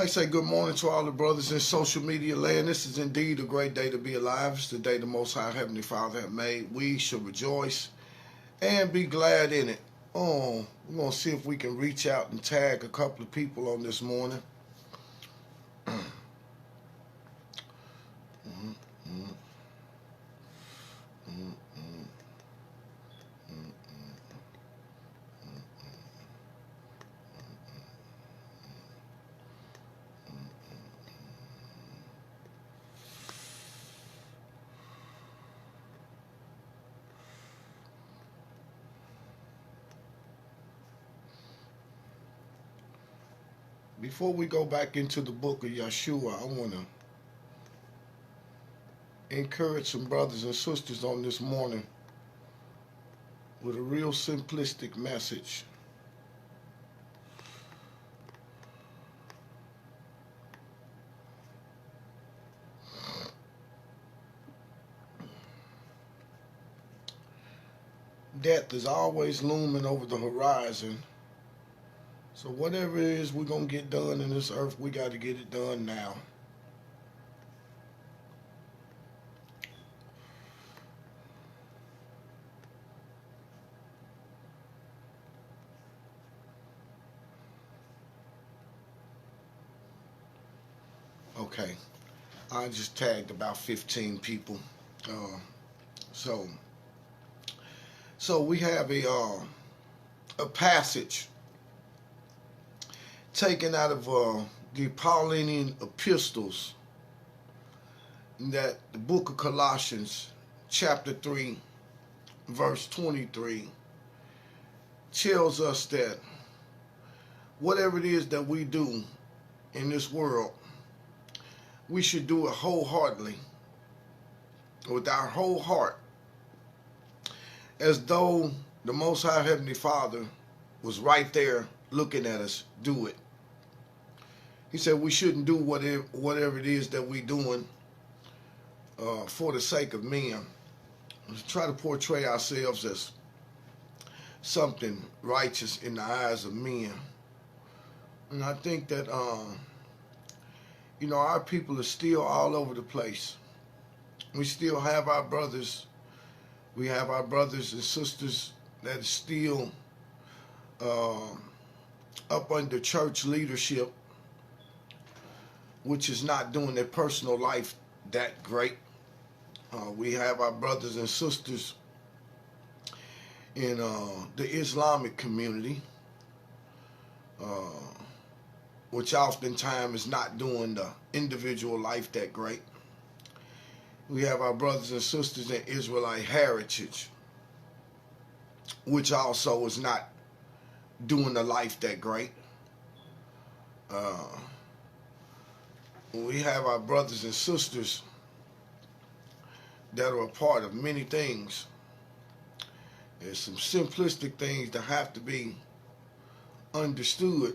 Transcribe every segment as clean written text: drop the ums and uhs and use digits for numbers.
I say good morning to all the brothers in social media land. This is indeed a great day to be alive. It's the day the Most High Heavenly Father has made. We should rejoice and be glad in it. We're going to see if we can reach out and tag a couple of people on this morning. Before we go back into the book of Yeshua, I want to encourage some brothers and sisters on this morning with a real simplistic message. Death is always looming over the horizon. So whatever it is we're going to get done in this earth, we got to get it done now. Okay, I just tagged about 15 people. So we have a passage taken out of the Pauline epistles, that the book of Colossians, chapter 3, verse 23, tells us that whatever it is that we do in this world, we should do it wholeheartedly, with our whole heart, as though the Most High Heavenly Father was right there looking at us do it. He said we shouldn't do whatever it is that we're doing for the sake of men. Let's try to portray ourselves as something righteous in the eyes of men. And I think that, our people are still all over the place. We still have our brothers. We have our brothers and sisters that are still up under church leadership, which is not doing their personal life that great. We have our brothers and sisters in the Islamic community, which oftentimes is not doing the individual life that great. We have our brothers and sisters in Israelite heritage, which also is not doing the life that great. We have our brothers and sisters that are a part of many things. There's some simplistic things that have to be understood.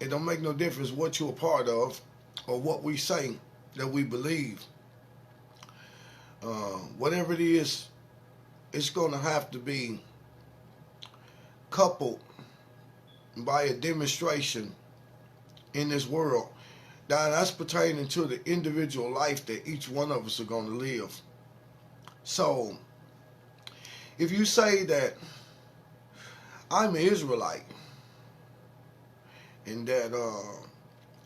It don't make no difference what you're a part of or what we say that we believe. Whatever it is, it's going to have to be coupled by a demonstration in this world. Now, that's pertaining to the individual life that each one of us are going to live. So, if you say that I'm an Israelite, and that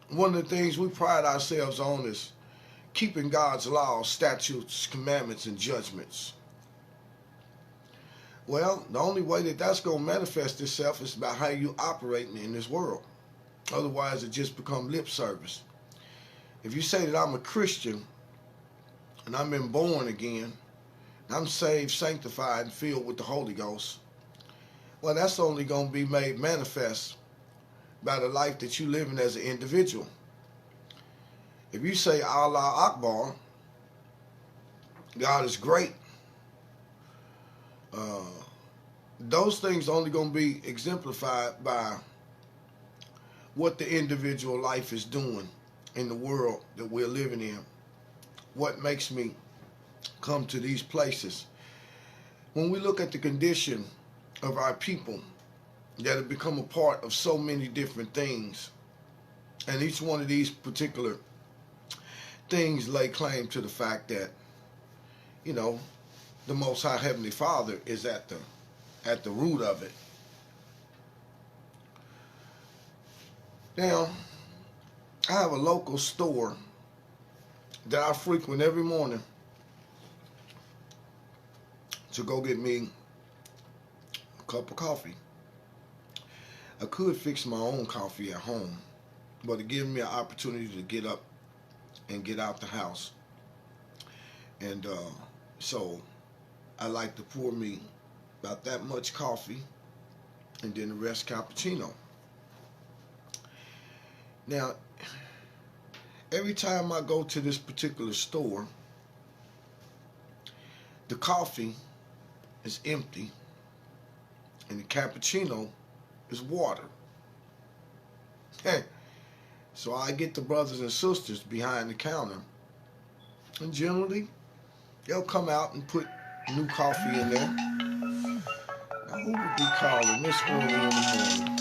one of the things we pride ourselves on is keeping God's laws, statutes, commandments, and judgments. Well, the only way that that's going to manifest itself is by how you operating in this world. Otherwise, it just become lip service. If you say that I'm a Christian and I've been born again, and I'm saved, sanctified, and filled with the Holy Ghost, well, that's only going to be made manifest by the life that you living as an individual. If you say Allah Akbar, God is great, those things are only going to be exemplified by what the individual life is doing in the world that we're living in. What makes me come to these places? When we look at the condition of our people that have become a part of so many different things, And each one of these particular things lay claim to the fact that, you know, the Most High Heavenly Father is at the root of it. Now, I have a local store that I frequent every morning to go get me a cup of coffee. I could fix my own coffee at home, but it gives me an opportunity to get up and get out the house. And so I like to pour me about that much coffee and then the rest cappuccino. Now, every time I go to this particular store, the coffee is empty and the cappuccino is water. Hey, so I get the brothers and sisters behind the counter, and generally they'll come out and put new coffee in there. Now, who would be calling this early in the morning?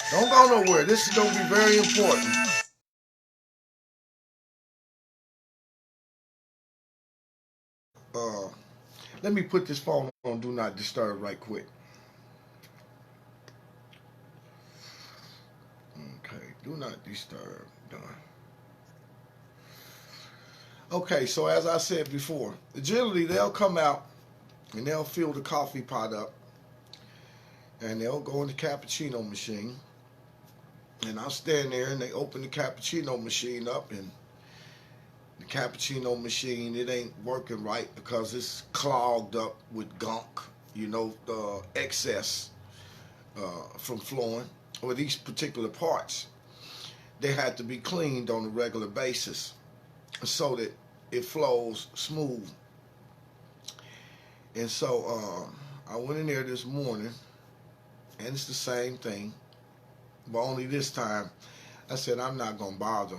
Don't go nowhere. This is going to be very important. Let me put this phone on Do Not Disturb right quick. Okay, Do Not Disturb. Done. Okay, so as I said before, generally they'll come out and they'll fill the coffee pot up and they'll go in the cappuccino machine. And I'll stand there and they open the cappuccino machine up, and the cappuccino machine, it ain't working right because it's clogged up with gunk, you know, excess from flowing. Or these particular parts, they had to be cleaned on a regular basis so that it flows smooth. And so I went in there this morning, and it's the same thing. But only this time, I said, I'm not going to bother.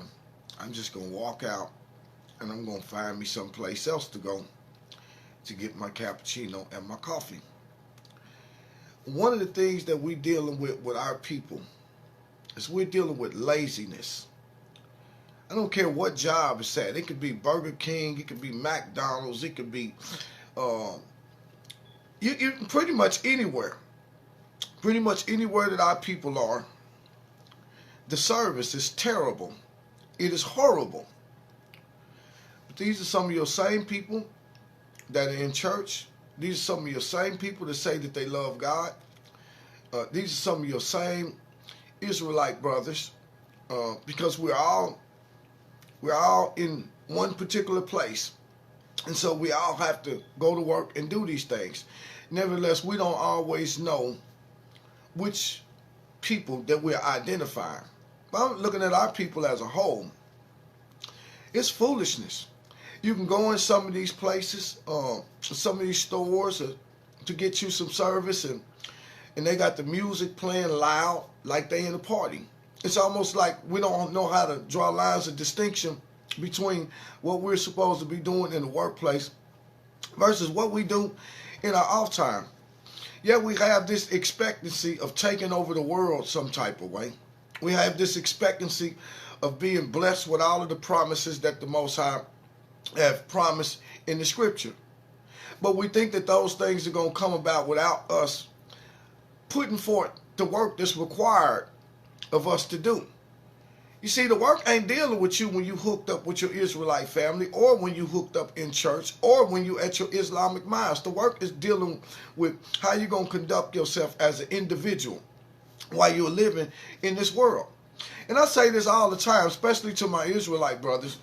I'm just going to walk out, and I'm going to find me someplace else to go to get my cappuccino and my coffee. One of the things that we're dealing with our people is we're dealing with laziness. I don't care what job it's at. It could be Burger King. It could be McDonald's. It could be you pretty much anywhere. Pretty much anywhere that our people are, the service is terrible. It is horrible. But these are some of your same people that are in church. These are some of your same people that say that they love God. These are some of your same Israelite brothers, because we're all in one particular place, and so we all have to go to work and do these things. Nevertheless, we don't always know which people that we're identifying. But I'm looking at our people as a whole. It's foolishness. You can go in some of these places, some of these stores to get you some service, and they got the music playing loud like they in a party. It's almost like we don't know how to draw lines of distinction between what we're supposed to be doing in the workplace versus what we do in our off time. Yet we have this expectancy of taking over the world some type of way. We have this expectancy of being blessed with all of the promises that the Most High have promised in the Scripture. But we think that those things are going to come about without us putting forth the work that's required of us to do. You see, the work ain't dealing with you when you hooked up with your Israelite family, or when you hooked up in church, or when you at your Islamic mosque. The work is dealing with how you're going to conduct yourself as an individual while you're living in this world. And I say this all the time, especially to my Israelite brothers,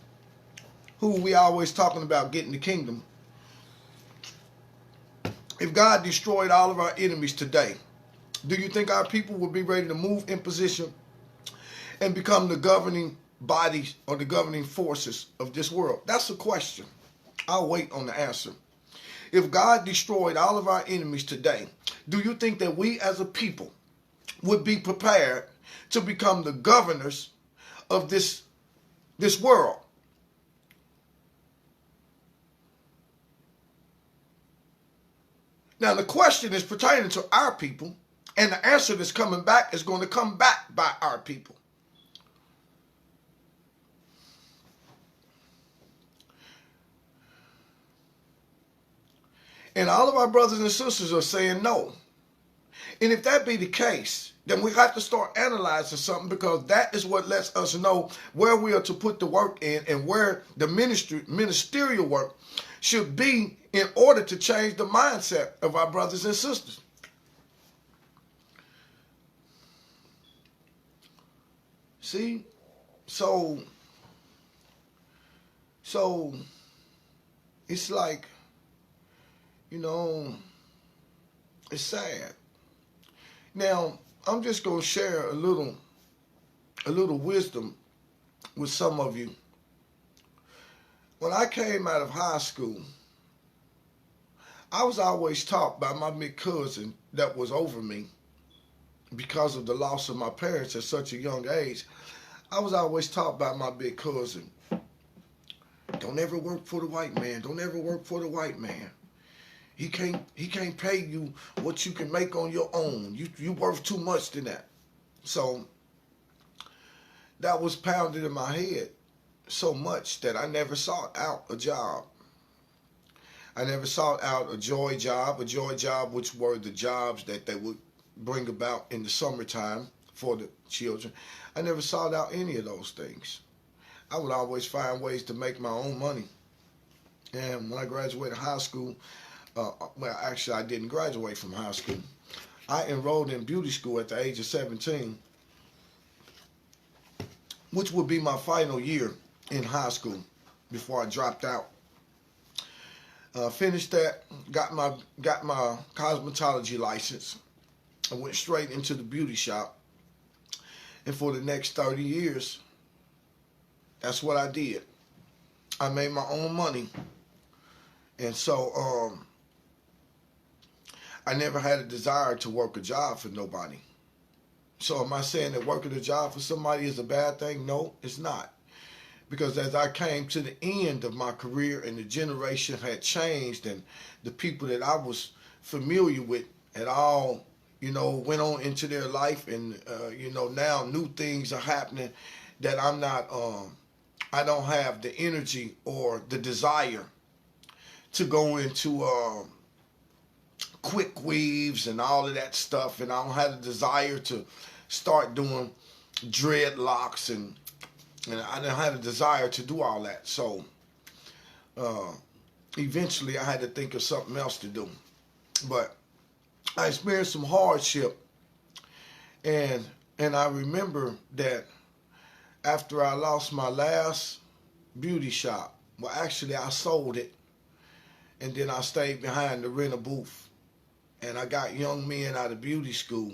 who we always talking about getting the kingdom. If God destroyed all of our enemies today, do you think our people would be ready to move in position and become the governing bodies or the governing forces of this world? That's a question. I'll wait on the answer. If God destroyed all of our enemies today, do you think that we as a people would be prepared to become the governors of this world? Now, the question is pertaining to our people, and the answer that's coming back is going to come back by our people. And all of our brothers and sisters are saying no. And if that be the case, then we have to start analyzing something, because that is what lets us know where we are to put the work in and where the ministerial work should be in order to change the mindset of our brothers and sisters. See? So it's like, it's sad. Now, I'm just going to share a little wisdom with some of you. When I came out of high school, I was always taught by my big cousin that was over me because of the loss of my parents at such a young age. I was always taught by my big cousin, don't ever work for the white man. Don't ever work for the white man. He can't pay you what you can make on your own. You worth too much than that. So that was pounded in my head so much that I never sought out a job. I never sought out a joy job, which were the jobs that they would bring about in the summertime for the children. I never sought out any of those things. I would always find ways to make my own money. And when I graduated high school, well, actually, I didn't graduate from high school. I enrolled in beauty school at the age of 17, which would be my final year in high school before I dropped out. Finished that, got my cosmetology license. I went straight into the beauty shop. And for the next 30 years, that's what I did. I made my own money. And so, I never had a desire to work a job for nobody. So am I saying that working a job for somebody is a bad thing? No, it's not. Because as I came to the end of my career and the generation had changed and the people that I was familiar with had all, went on into their life, and, now new things are happening that I'm not, I don't have the energy or the desire to go into quick weaves and all of that stuff, and I don't have the desire to start doing dreadlocks, and I didn't have a desire to do all that. So eventually I had to think of something else to do. But I experienced some hardship, and I remember that after I lost my last beauty shop, well, actually I sold it, and then I stayed behind to rent a booth. And I got young men out of beauty school,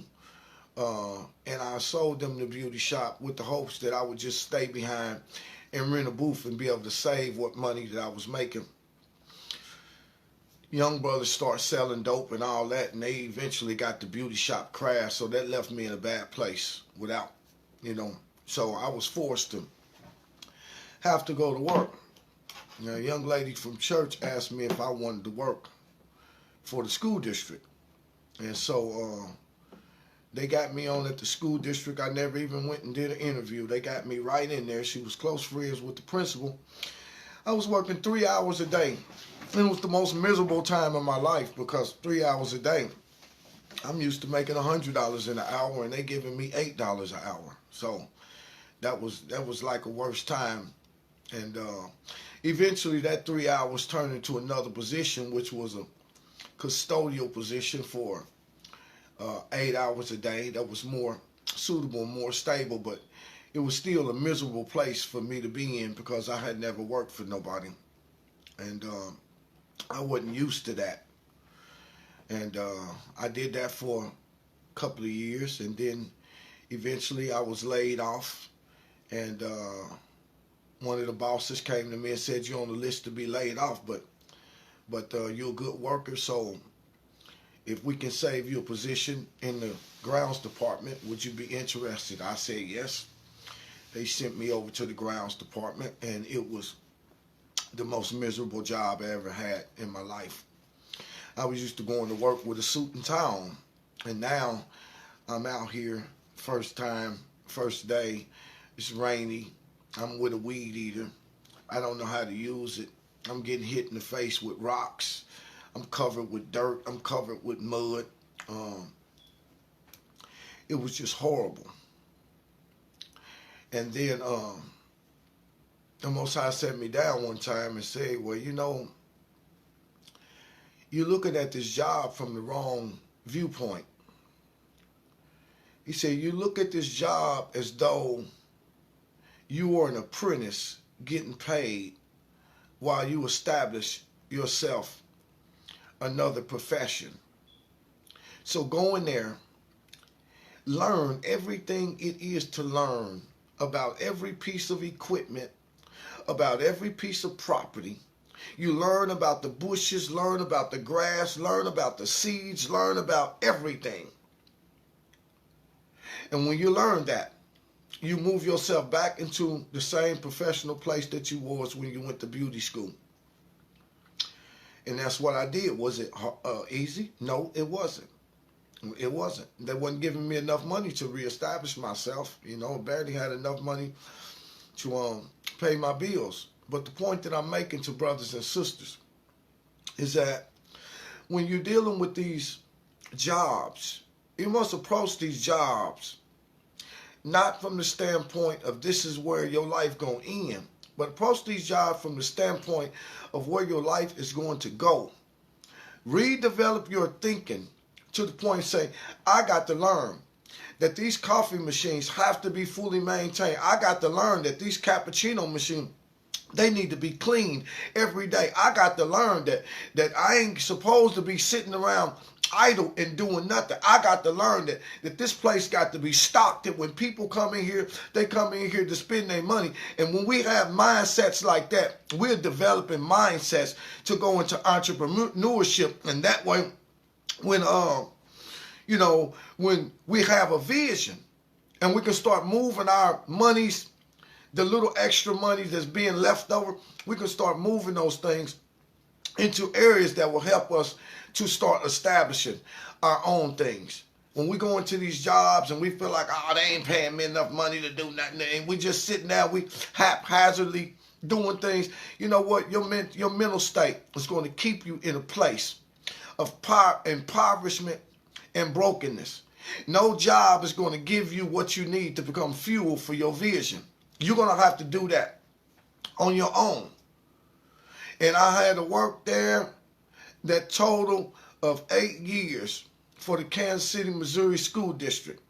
and I sold them the beauty shop with the hopes that I would just stay behind and rent a booth and be able to save what money that I was making. Young brothers start selling dope and all that, and they eventually got the beauty shop crashed, so that left me in a bad place without, so I was forced to have to go to work. A young lady from church asked me if I wanted to work for the school district. And so they got me on at the school district. I never even went and did an interview. They got me right in there. She was close friends with the principal. I was working 3 hours a day. And it was the most miserable time of my life, because 3 hours a day, I'm used to making $100 an hour, and they giving me $8 an hour. So that was like a worse time. And eventually that 3 hours turned into another position, which was a custodial position for 8 hours a day. That was more suitable, more stable, but it was still a miserable place for me to be in, because I had never worked for nobody, and I wasn't used to that. And I did that for a couple of years, and then eventually I was laid off, and one of the bosses came to me and said, "You're on the list to be laid off, but you're a good worker, so if we can save you a position in the grounds department, would you be interested?" I said yes. They sent me over to the grounds department, and it was the most miserable job I ever had in my life. I was used to going to work with a suit and tie on, and now I'm out here, first day, it's rainy, I'm with a weed eater, I don't know how to use it, I'm getting hit in the face with rocks, I'm covered with dirt. I'm covered with mud. It was just horrible. And then the Most High set me down one time and said, well, you know, you're looking at this job from the wrong viewpoint. He said, you look at this job as though you are an apprentice getting paid while you establish yourself another profession. So go in there, learn everything it is to learn about every piece of equipment, about every piece of property. You learn about the bushes, learn about the grass, learn about the seeds, learn about everything. And when you learn that, you move yourself back into the same professional place that you was when you went to beauty school. And that's what I did. Was it easy? No, it wasn't. It wasn't. They wasn't giving me enough money to reestablish myself. You know, barely had enough money to pay my bills. But the point that I'm making to brothers and sisters is that when you're dealing with these jobs, you must approach these jobs not from the standpoint of this is where your life going to end, but approach these jobs from the standpoint of where your life is going to go. Redevelop your thinking to the point of saying, I got to learn that these coffee machines have to be fully maintained. I got to learn that these cappuccino machines, they need to be cleaned every day. I got to learn that I ain't supposed to be sitting around idle and doing nothing. I got to learn that this place got to be stocked, that when people come in here, they come in here to spend their money. And when we have mindsets like that, we're developing mindsets to go into entrepreneurship. And that way, when when we have a vision and we can start moving our monies, the little extra money that's being left over, we can start moving those things into areas that will help us to start establishing our own things. When we go into these jobs and we feel like, oh, they ain't paying me enough money to do nothing, and we just sitting there, we haphazardly doing things, you know what? Your mental state is going to keep you in a place of impoverishment and brokenness. No job is going to give you what you need to become fuel for your vision. You're going to have to do that on your own. And I had to work there that total of 8 years for the Kansas City, Missouri School District.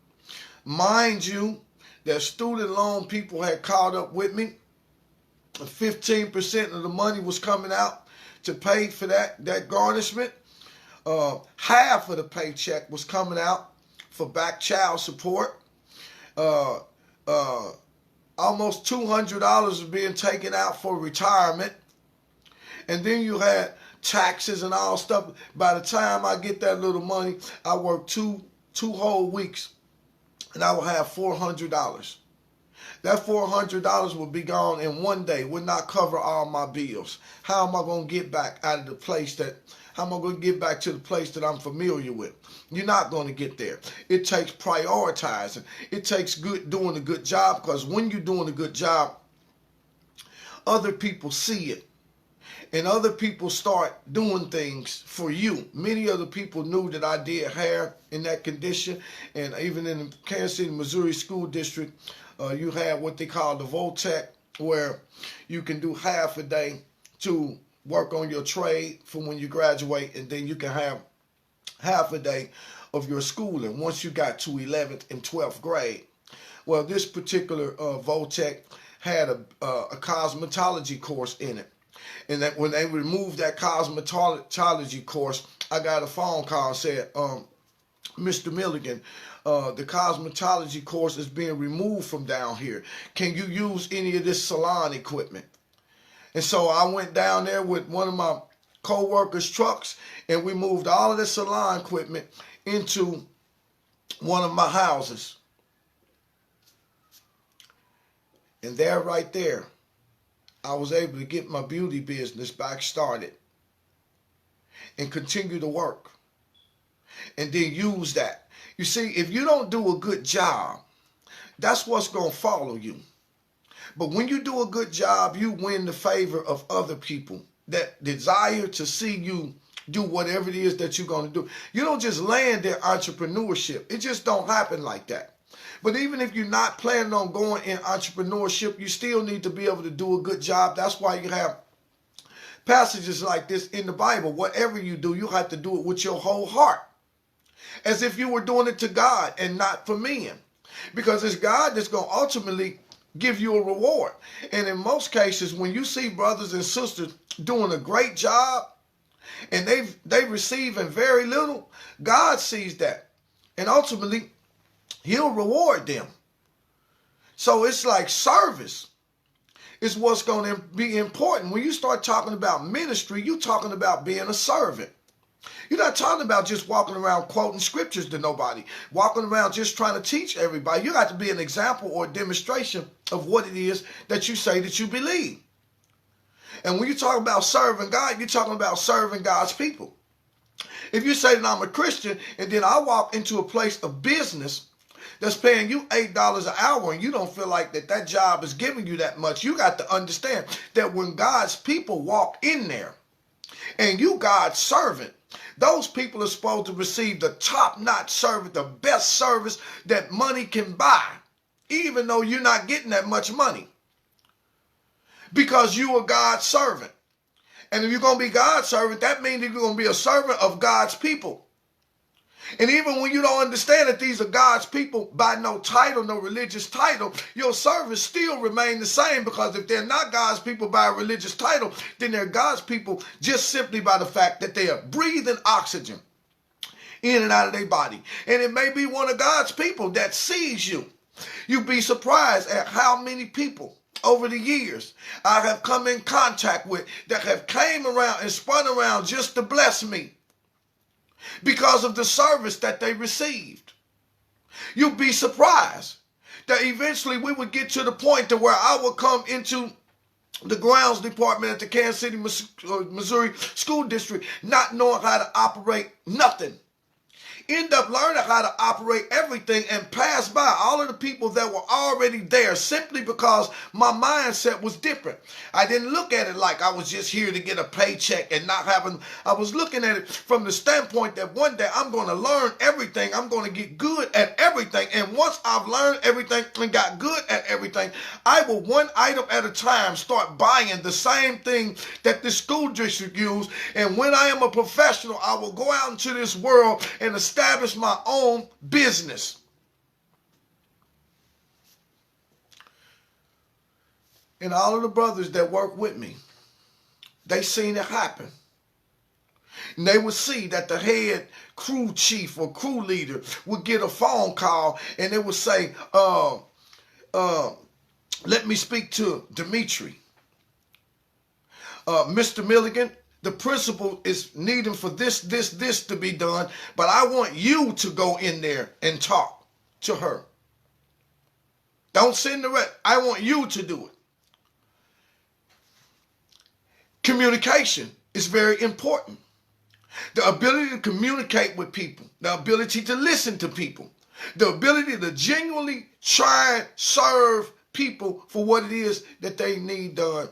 Mind you, that student loan people had caught up with me. 15% of the money was coming out to pay for that garnishment. Half of the paycheck was coming out for back child support. Almost $200 was being taken out for retirement. And then you had taxes and all stuff. By the time I get that little money, I work two whole weeks and I will have $400. That $400 will be gone in one day, would not cover all my bills. How am I going to get back out of the place how am I going to get back to the place that I'm familiar with? You're not going to get there. It takes prioritizing. It takes doing a good job, because when you're doing a good job, other people see it. And other people start doing things for you. Many other people knew that I did hair in that condition. And even in the Kansas City, Missouri School District, you have what they call the VOTEC, where you can do half a day to work on your trade for when you graduate, and then you can have half a day of your schooling once you got to 11th and 12th grade. Well, this particular VOTEC had a cosmetology course in it. And that when they removed that cosmetology course, I got a phone call and said, Mr. Milligan, the cosmetology course is being removed from down here. Can you use any of this salon equipment? And so I went down there with one of my co-workers' trucks, and we moved all of the salon equipment into one of my houses. And there, right there, I was able to get my beauty business back started and continue to work and then use that. You see, if you don't do a good job, that's what's going to follow you. But when you do a good job, you win the favor of other people that desire to see you do whatever it is that you're going to do. You don't just land in entrepreneurship. It just don't happen like that. But even if you're not planning on going in entrepreneurship, you still need to be able to do a good job. That's why you have passages like this in the Bible. Whatever you do, you have to do it with your whole heart, as if you were doing it to God and not for men, because it's God that's going to ultimately give you a reward. And in most cases, when you see brothers and sisters doing a great job and they receiving very little, God sees that, and ultimately he'll reward them. So it's like service is what's going to be important. When you start talking about ministry, you're talking about being a servant. You're not talking about just walking around quoting scriptures to nobody, walking around just trying to teach everybody. You got to be an example or a demonstration of what it is that you say that you believe. And when you talk about serving God, you're talking about serving God's people. If you say that I'm a Christian and then I walk into a place of business that's paying you $8 an hour and you don't feel like that job is giving you that much, you got to understand that when God's people walk in there and you God's servant, those people are supposed to receive the top-notch service, the best service that money can buy, even though you're not getting that much money, because you are God's servant. And if you're going to be God's servant, that means that you're going to be a servant of God's people. And even when you don't understand that these are God's people by no title, no religious title, your service still remain the same, because if they're not God's people by a religious title, then they're God's people just simply by the fact that they are breathing oxygen in and out of their body. And it may be one of God's people that sees you. You'd be surprised at how many people over the years I have come in contact with that have came around and spun around just to bless me, because of the service that they received. You'd be surprised that eventually we would get to the point to where I would come into the grounds department at the Kansas City, Missouri School District not knowing how to operate nothing. End up learning how to operate everything and pass by all of the people that were already there simply because my mindset was different. I didn't look at it like I was just here to get a paycheck and not having, I was looking at it from the standpoint that one day I'm going to learn everything. I'm going to get good at everything. And once I've learned everything and got good at everything, I will one item at a time start buying the same thing that the school district used. And when I am a professional, I will go out into this world and establish my own business. And all of the brothers that work with me, they seen it happen. And they would see that the head crew chief or crew leader would get a phone call and they would say, let me speak to Dimitri. Mr. Milligan, the principal is needing for this to be done, but I want you to go in there and talk to her. Don't send the rest. I want you to do it. Communication is very important. The ability to communicate with people, the ability to listen to people, the ability to genuinely try and serve people for what it is that they need done.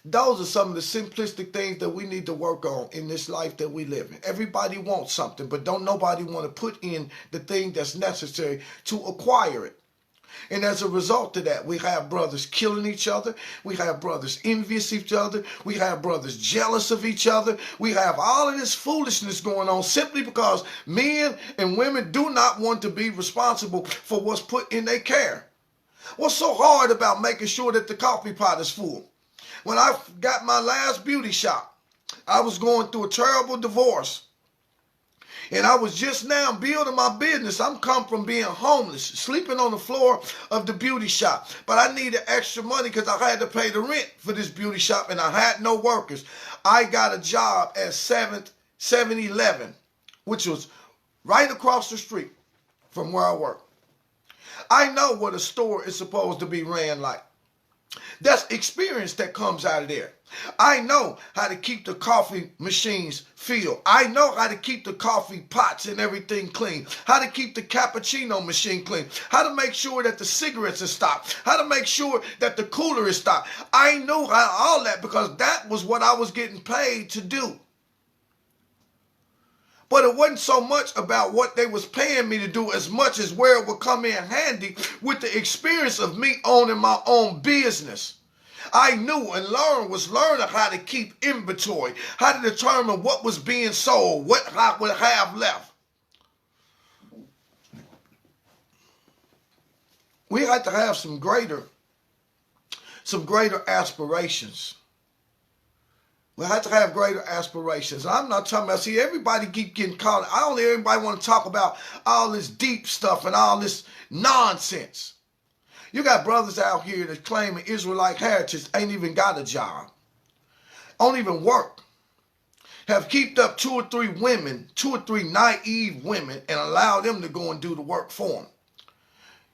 Those are some of the simplistic things that we need to work on in this life that we live in. Everybody wants something, but don't nobody want to put in the thing that's necessary to acquire it. And as a result of that, we have brothers killing each other. We have brothers envious each other. We have brothers jealous of each other. We have all of this foolishness going on simply because men and women do not want to be responsible for what's put in their care. What's so hard about making sure that the coffee pot is full? When I got my last beauty shop, I was going through a terrible divorce. And I was just now building my business. I'm come from being homeless, sleeping on the floor of the beauty shop. But I needed extra money because I had to pay the rent for this beauty shop and I had no workers. I got a job at 7-Eleven, which was right across the street from where I work. I know what a store is supposed to be ran like. That's experience that comes out of there. I know how to keep the coffee machines filled. I know how to keep the coffee pots and everything clean. How to keep the cappuccino machine clean. How to make sure that the cigarettes are stopped. How to make sure that the cooler is stopped. I knew how all that because that was what I was getting paid to do. But it wasn't so much about what they was paying me to do as much as where it would come in handy with the experience of me owning my own business. I knew and was learning how to keep inventory, how to determine what was being sold, what I would have left. We had to have some greater aspirations. We had to have greater aspirations. I'm not talking about, see, everybody keep getting caught. I don't hear everybody want to talk about all this deep stuff and all this nonsense. You got brothers out here that claim an Israelite heritage, ain't even got a job, don't even work, have kept up 2 or 3 women, 2 or 3 naive women, and allow them to go and do the work for them.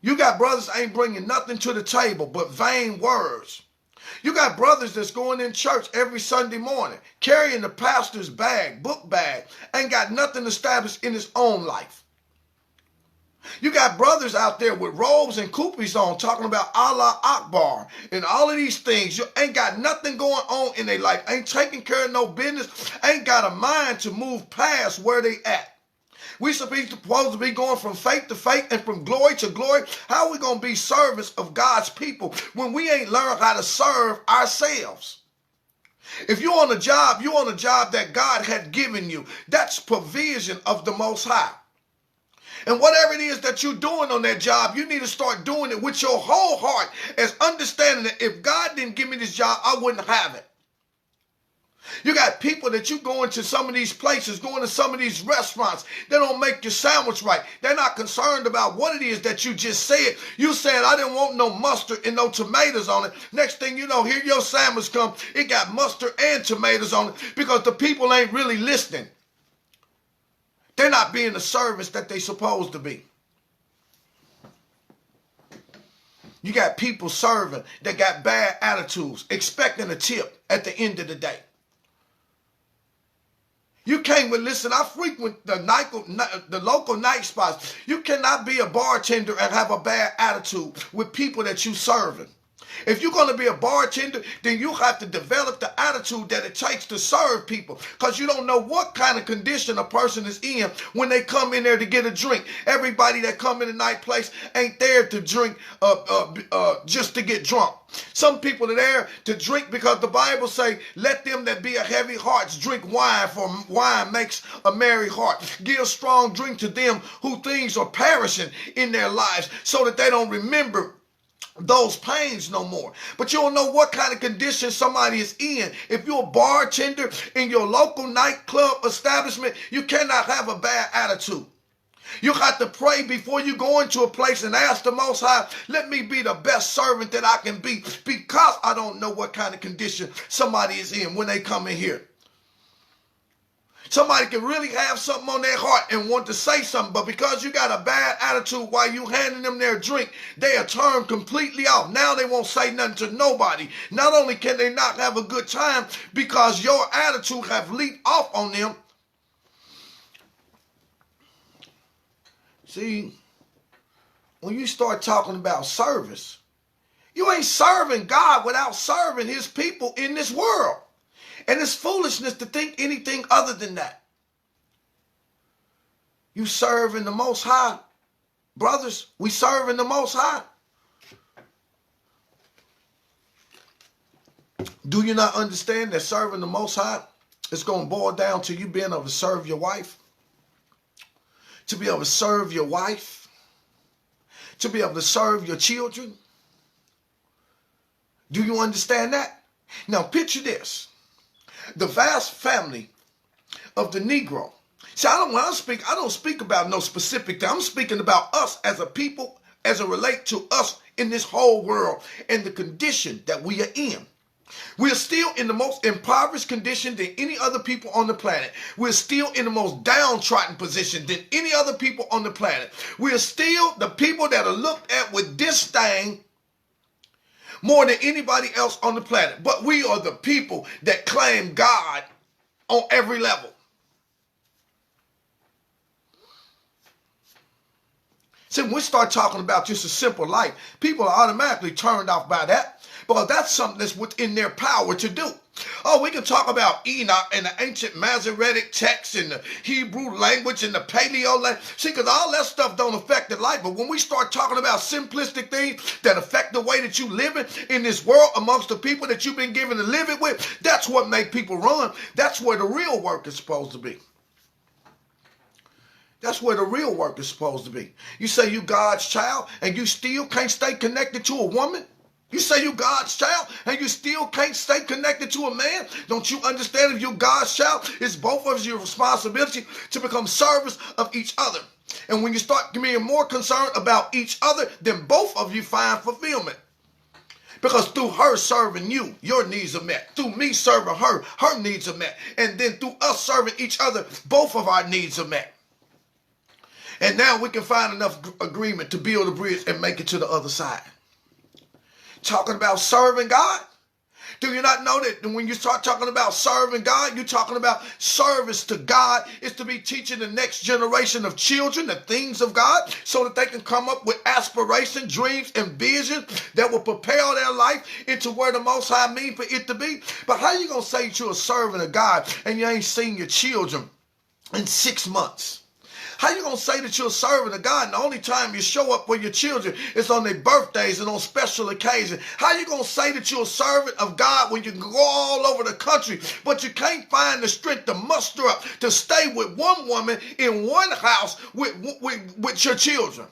You got brothers ain't bringing nothing to the table but vain words. You got brothers that's going in church every Sunday morning, carrying the pastor's bag, book bag, ain't got nothing established in his own life. You got brothers out there with robes and kufis on talking about Allah Akbar and all of these things. You ain't got nothing going on in their life. Ain't taking care of no business. Ain't got a mind to move past where they at. We supposed to be going from faith to faith and from glory to glory. How are we going to be servants of God's people when we ain't learned how to serve ourselves? If you're on a job, you're on a job that God had given you. That's provision of the Most High. And whatever it is that you're doing on that job, you need to start doing it with your whole heart as understanding that if God didn't give me this job, I wouldn't have it. You got people that you go into some of these places, going to some of these restaurants, they don't make your sandwich right. They're not concerned about what it is that you just said. You said, I didn't want no mustard and no tomatoes on it. Next thing you know, here your sandwich come, it got mustard and tomatoes on it because the people ain't really listening. They're not being the servants that they supposed to be. You got people serving that got bad attitudes, expecting a tip at the end of the day. You can't, listen, I frequent the local night spots. You cannot be a bartender and have a bad attitude with people that you serving. If you're going to be a bartender, then you have to develop the attitude that it takes to serve people because you don't know what kind of condition a person is in when they come in there to get a drink. Everybody that come in a night place ain't there to drink just to get drunk. Some people are there to drink because the Bible say, let them that be a heavy hearts drink wine, for wine makes a merry heart. Give strong drink to them who things are perishing in their lives so that they don't remember those pains no more. But you don't know what kind of condition somebody is in. If you're a bartender in your local nightclub establishment, you cannot have a bad attitude. You have to pray before you go into a place and ask the Most High, let me be the best servant that I can be because I don't know what kind of condition somebody is in when they come in here. Somebody can really have something on their heart and want to say something, but because you got a bad attitude while you handing them their drink, they are turned completely off. Now they won't say nothing to nobody. Not only can they not have a good time because your attitude have leaped off on them. See, when you start talking about service, you ain't serving God without serving his people in this world. And it's foolishness to think anything other than that. You serve in the Most High. Brothers, we serve in the Most High. Do you not understand that serving the Most High is going to boil down to you being able to serve your wife? To be able to serve your wife? To be able to serve your children? Do you understand that? Now picture this. The vast family of the Negro. See, when I don't speak about no specific thing. I'm speaking about us as a people, as it relates to us in this whole world and the condition that we are in. We're still in the most impoverished condition than any other people on the planet. We're still in the most downtrodden position than any other people on the planet. We're still the people that are looked at with disdain more than anybody else on the planet. But we are the people that claim God on every level. See, when we start talking about just a simple life, people are automatically turned off by that, because that's something that's within their power to do. Oh, we can talk about Enoch and the ancient Masoretic text and the Hebrew language and the Paleo language. See, because all that stuff don't affect the life. But when we start talking about simplistic things that affect the way that you live in this world amongst the people that you've been given to live it with, that's what make people run. That's where the real work is supposed to be. That's where the real work is supposed to be. You say you God's child and you still can't stay connected to a woman? You say you God's child and you still can't stay connected to a man? Don't you understand, if you're God's child, it's both of your responsibility to become servants of each other. And when you start being more concerned about each other, then both of you find fulfillment. Because through her serving you, your needs are met. Through me serving her, her needs are met. And then through us serving each other, both of our needs are met. And now we can find enough agreement to build a bridge and make it to the other side. Talking about serving God. Do you not know that when you start talking about serving God, you're talking about service to God is to be teaching the next generation of children the things of God so that they can come up with aspirations, dreams, and visions that will propel their life into where the Most High mean for it to be. But how you going to say that you're a servant of God and you ain't seen your children in 6 months? How you going to say that you're a servant of God and the only time you show up for your children is on their birthdays and on special occasions? How you going to say that you're a servant of God when you can go all over the country, but you can't find the strength to muster up to stay with one woman in one house with your children?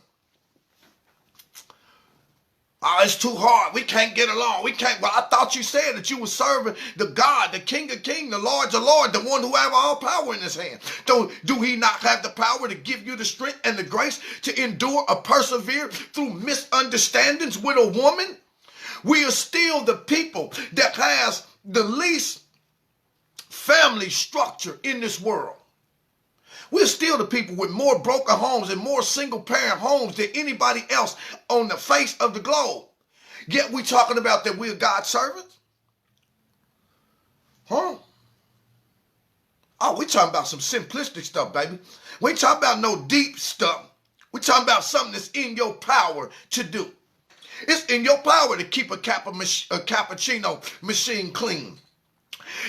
Oh, it's too hard. We can't get along. We can't. Well, I thought you said that you were serving the God, the King of Kings, the Lord of Lords, the one who have all power in his hand. Do he not have the power to give you the strength and the grace to endure or persevere through misunderstandings with a woman? We are still the people that has the least family structure in this world. We're still the people with more broken homes and more single-parent homes than anybody else on the face of the globe. Yet we talking about that we're God's servants? Huh? Oh, we talking about some simplistic stuff, baby. We ain't talking about no deep stuff. We talking about something that's in your power to do. It's in your power to keep a cappuccino machine clean.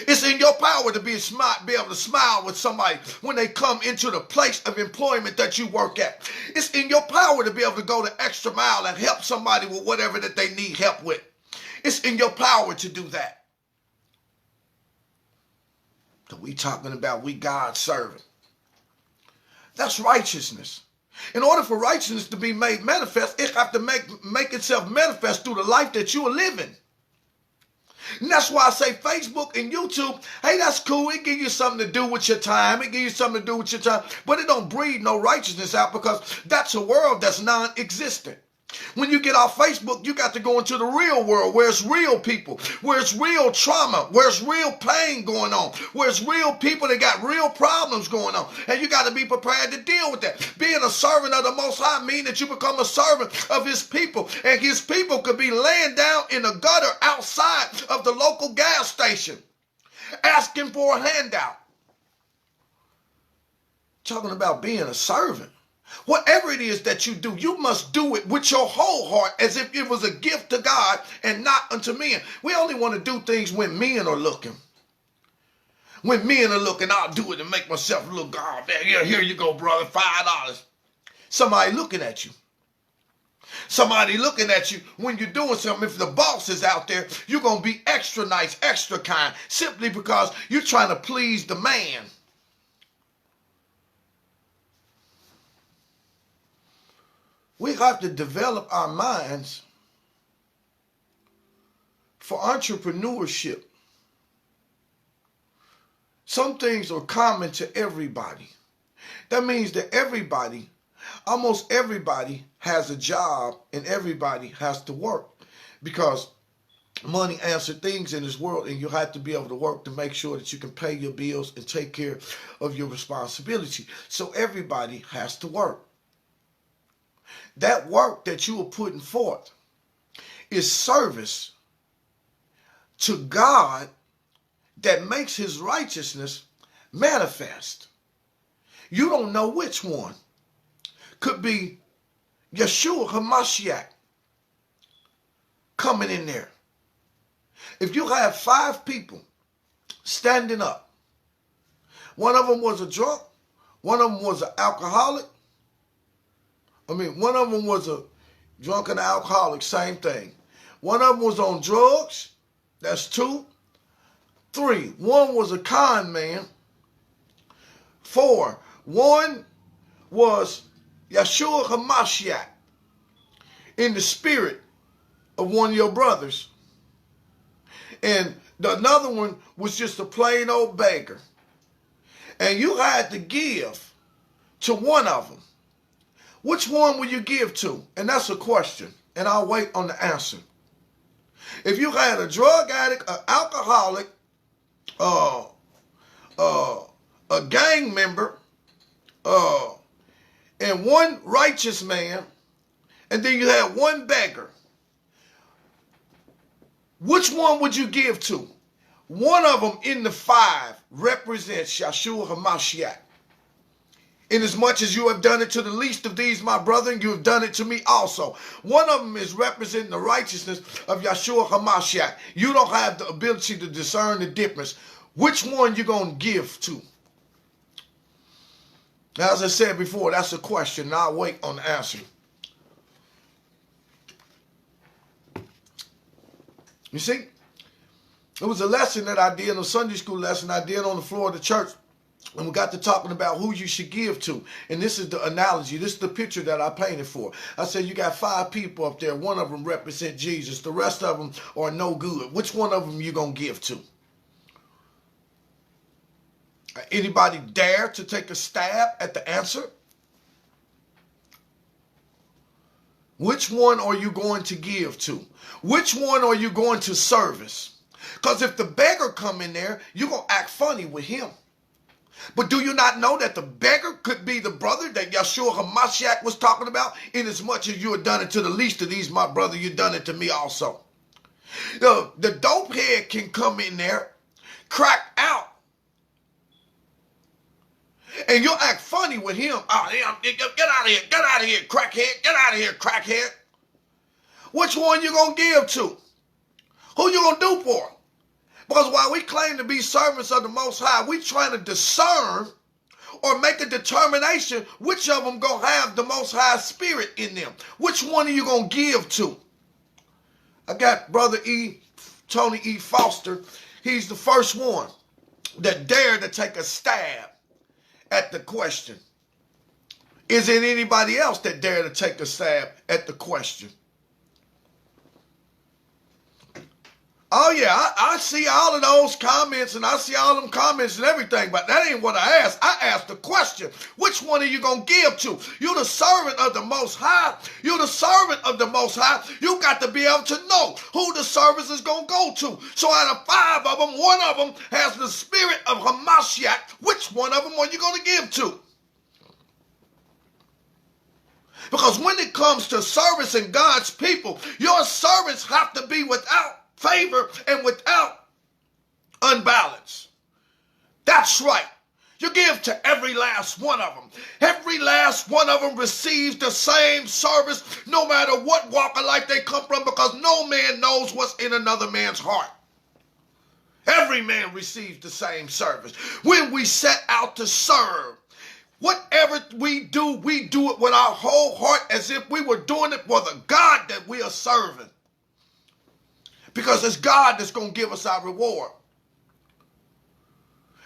It's in your power to be able to smile with somebody when they come into the place of employment that you work at. It's in your power to be able to go the extra mile and help somebody with whatever that they need help with. It's in your power to do that. So we talking about we God's servant. That's righteousness. In order for righteousness to be made manifest, it have to make itself manifest through the life that you are living. And that's why I say Facebook and YouTube, hey, that's cool. It give you something to do with your time. It give you something to do with your time. But it don't breed no righteousness out, because that's a world that's non-existent. When you get off Facebook, you got to go into the real world where it's real people, where it's real trauma, where it's real pain going on, where it's real people that got real problems going on. And you got to be prepared to deal with that. Being a servant of the Most High means that you become a servant of his people. And his people could be laying down in the gutter outside of the local gas station asking for a handout. Talking about being a servant. Whatever it is that you do, you must do it with your whole heart as if it was a gift to God and not unto men. We only want to do things when men are looking. When men are looking, I'll do it and make myself look, oh, man, yeah, here you go, brother, $5. Somebody looking at you. Somebody looking at you when you're doing something. If the boss is out there, you're going to be extra nice, extra kind, simply because you're trying to please the man. We have to develop our minds for entrepreneurship. Some things are common to everybody. That means that everybody, almost everybody, has a job and everybody has to work, because money answers things in this world, and you have to be able to work to make sure that you can pay your bills and take care of your responsibility. So everybody has to work. That work that you are putting forth is service to God that makes his righteousness manifest. You don't know which one. Could be Yeshua HaMashiach coming in there. If you have 5 people standing up, one of them was a drunk, one of them was an alcoholic. One of them was a drunk and alcoholic, same thing. One of them was on drugs, that's 2. 3, one was a con man. 4, one was Yeshua HaMashiach in the spirit of one of your brothers. And another one was just a plain old beggar. And you had to give to one of them. Which one will you give to? And that's a question. And I'll wait on the answer. If you had a drug addict, an alcoholic, a gang member, and one righteous man, and then you had one beggar, which one would you give to? One of them in the 5 represents Yeshua HaMashiach. Inasmuch as you have done it to the least of these, my brethren, you have done it to me also. One of them is representing the righteousness of Yeshua HaMashiach. You don't have the ability to discern the difference. Which one you going to give to? Now, as I said before, that's a question, and I'll wait on the answer. You see, it was a lesson that I did, a Sunday school lesson I did on the floor of the church. And we got to talking about who you should give to. And this is the analogy. This is the picture that I painted for. I said you got 5 people up there. One of them represent Jesus. The rest of them are no good. Which one of them you going to give to? Anybody dare to take a stab at the answer? Which one are you going to give to? Which one are you going to service? Because if the beggar come in there, you're going to act funny with him. But do you not know that the beggar could be the brother that Yeshua HaMashiach was talking about? Inasmuch as you have done it to the least of these, my brother, you've done it to me also. The dope head can come in there, crack out, and you'll act funny with him. Oh, get out of here, crackhead, get out of here, crackhead. Which one you going to give to? Who you going to do for? Because while we claim to be servants of the Most High, we trying to discern or make a determination which of them going to have the Most High Spirit in them. Which one are you going to give to? I got Brother Tony E. Foster. He's the first one that dared to take a stab at the question. Is there anybody else that dared to take a stab at the question? Oh, yeah, I see all of those comments, and I see all them comments and everything, but that ain't what I asked. I asked the question, which one are you going to give to? You're the servant of the Most High. You're the servant of the Most High. You got to be able to know who the service is going to go to. So out of 5 of them, one of them has the spirit of Hamashiach. Which one of them are you going to give to? Because when it comes to servicing God's people, your servants have to be without favor and without unbalance. That's right. You give to every last one of them. Every last one of them receives the same service no matter what walk of life they come from, because no man knows what's in another man's heart. Every man receives the same service. When we set out to serve, whatever we do it with our whole heart as if we were doing it for the God that we are serving. Because it's God that's going to give us our reward.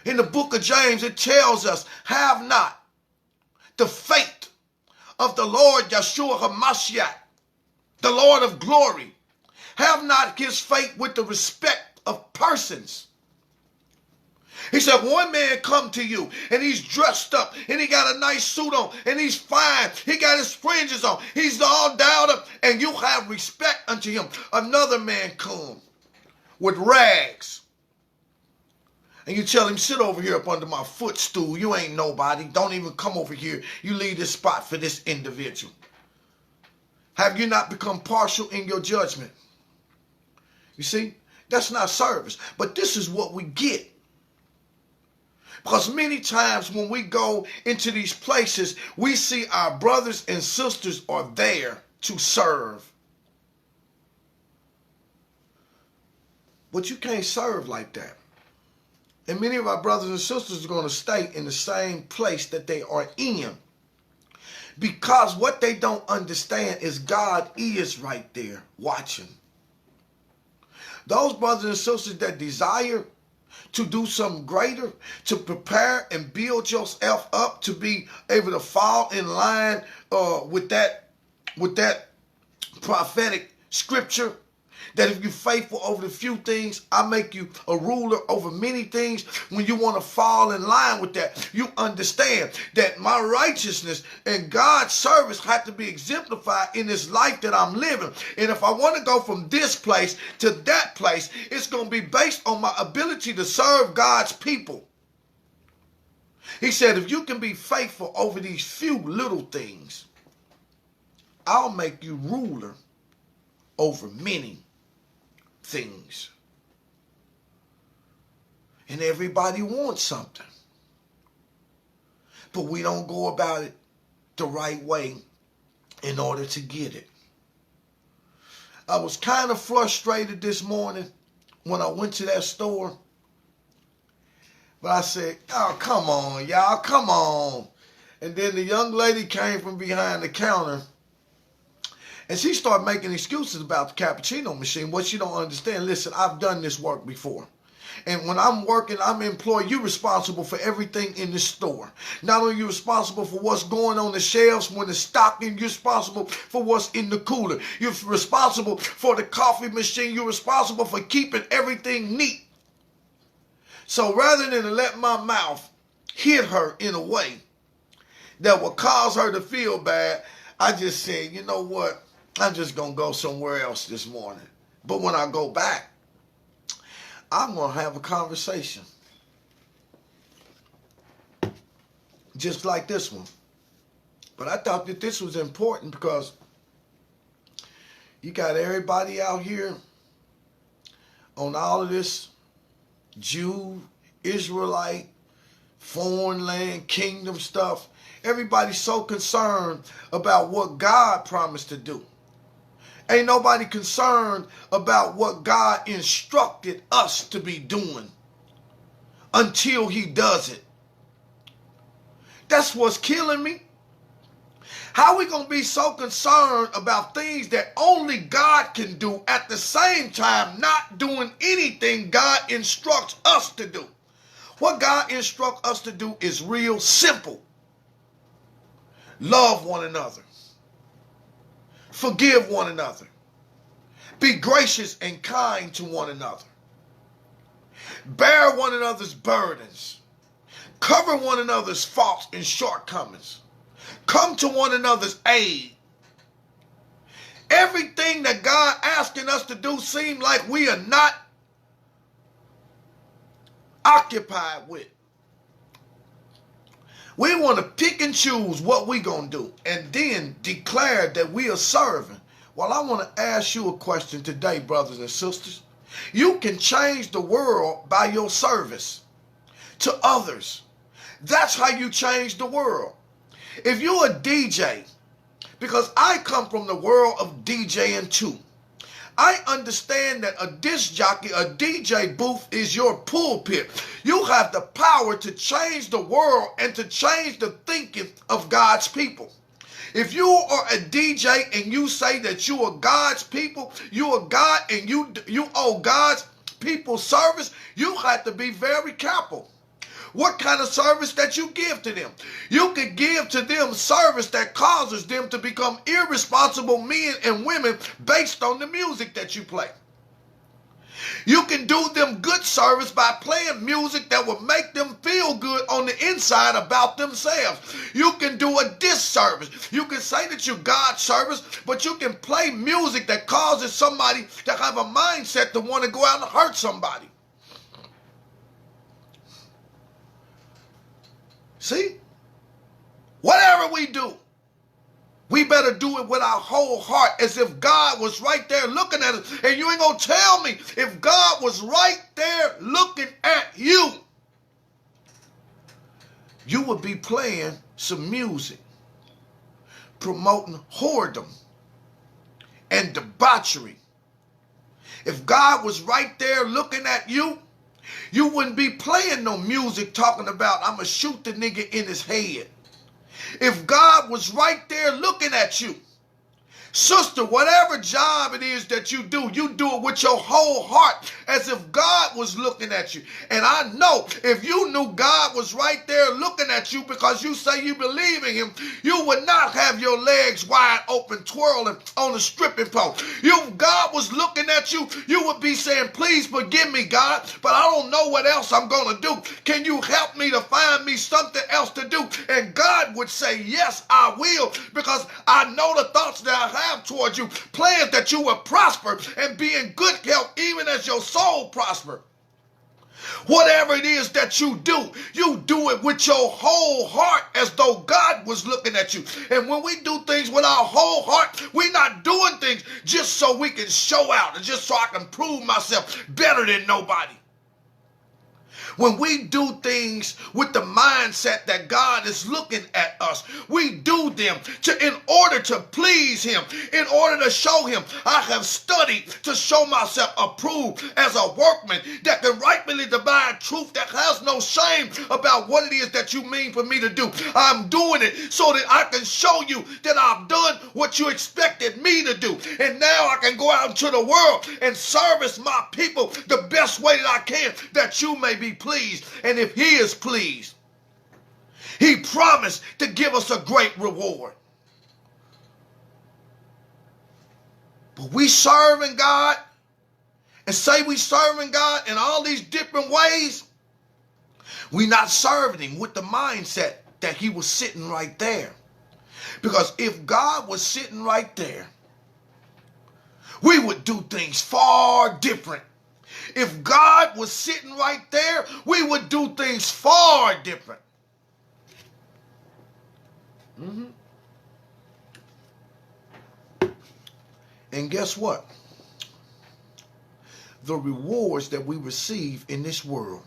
In the book of James, it tells us, have not the faith of the Lord Yeshua HaMashiach, the Lord of glory. Have not his faith with the respect of persons. He said, one man come to you and he's dressed up and he got a nice suit on and he's fine. He got his fringes on. He's all dialed up and you have respect unto him. Another man come with rags and you tell him, sit over here up under my footstool. You ain't nobody. Don't even come over here. You leave this spot for this individual. Have you not become partial in your judgment? You see? That's not service. But this is what we get. Because many times when we go into these places, we see our brothers and sisters are there to serve. But you can't serve like that. And many of our brothers and sisters are going to stay in the same place that they are in. Because what they don't understand is God is right there watching. Those brothers and sisters that desire to do something greater, to prepare and build yourself up to be able to fall in line with that prophetic scripture, that if you're faithful over the few things, I make you a ruler over many things. When you want to fall in line with that, you understand that my righteousness and God's service have to be exemplified in this life that I'm living. And if I want to go from this place to that place, it's going to be based on my ability to serve God's people. He said, if you can be faithful over these few little things, I'll make you ruler over many things. And everybody wants something, but we don't go about it the right way in order to get it. I was kind of frustrated this morning when I went to that store, but I said, oh, come on, y'all, come on. And then the young lady came from behind the counter, and she started making excuses about the cappuccino machine. What you don't understand, listen, I've done this work before. And when I'm working, I'm employed. You're responsible for everything in the store. Not only are you responsible for what's going on the shelves when it's stocking, you're responsible for what's in the cooler. You're responsible for the coffee machine. You're responsible for keeping everything neat. So rather than to let my mouth hit her in a way that will cause her to feel bad, I just said, you know what? I'm just going to go somewhere else this morning. But when I go back, I'm going to have a conversation. Just like this one. But I thought that this was important because you got everybody out here on all of this Jew, Israelite, foreign land, kingdom stuff. Everybody's so concerned about what God promised to do. Ain't nobody concerned about what God instructed us to be doing until he does it. That's what's killing me. How are we going to be so concerned about things that only God can do at the same time not doing anything God instructs us to do? What God instructs us to do is real simple. Love one another. Forgive one another. Be gracious and kind to one another. Bear one another's burdens. Cover one another's faults and shortcomings. Come to one another's aid. Everything that God asking us to do seems like we are not occupied with. We want to pick and choose what we're going to do and then declare that we are serving. Well, I want to ask you a question today, brothers and sisters. You can change the world by your service to others. That's how you change the world. If you're a DJ, because I come from the world of DJing too, I understand that a disc jockey, a DJ booth is your pulpit. You have the power to change the world and to change the thinking of God's people. If you are a DJ and you say that you are God's people, you are God and you owe God's people service, you have to be very careful. What kind of service that you give to them? You can give to them service that causes them to become irresponsible men and women based on the music that you play. You can do them good service by playing music that will make them feel good on the inside about themselves. You can do a disservice. You can say that you're God's service, but you can play music that causes somebody to have a mindset to want to go out and hurt somebody. See? Whatever we do, We better do it with our whole heart, as if God was right there looking at us. And you ain't going to tell me, if God was right there looking at you, you would be playing some music, promoting whoredom and debauchery. If God was right there looking at you, you wouldn't be playing no music talking about, I'm going to shoot the nigga in his head. If God was right there looking at you, sister, whatever job it is that you do it with your whole heart, as if God was looking at you. And I know if you knew God was right there looking at you because you say you believe in him, you would not have your legs wide open twirling on a stripping pole. If God was looking at you, you would be saying, please forgive me, God, but I don't know what else I'm going to do. Can you help me to find me something else to do? And God would say, yes, I will, because I know the thoughts that I have towards you, plans that you will prosper and be in good health, even as your soul prosper. Whatever it is that you do it with your whole heart, as though God was looking at you. And when we do things with our whole heart, we're not doing things just so we can show out and just so I can prove myself better than nobody. When we do things with the mindset that God is looking at us, we do them in order to please him, in order to show him, I have studied to show myself approved as a workman that can rightfully divide truth, that has no shame about what it is that you mean for me to do. I'm doing it so that I can show you that I've done what you expected me to do. And now I can go out into the world and service my people the best way that I can, that you may be pleased. And if he is pleased, he promised to give us a great reward. But we serving God and say we serving God in all these different ways. We not serving him with the mindset that he was sitting right there. Because if God was sitting right there, we would do things far different. If God was sitting right there, we would do things far different. And guess what? The rewards that we receive in this world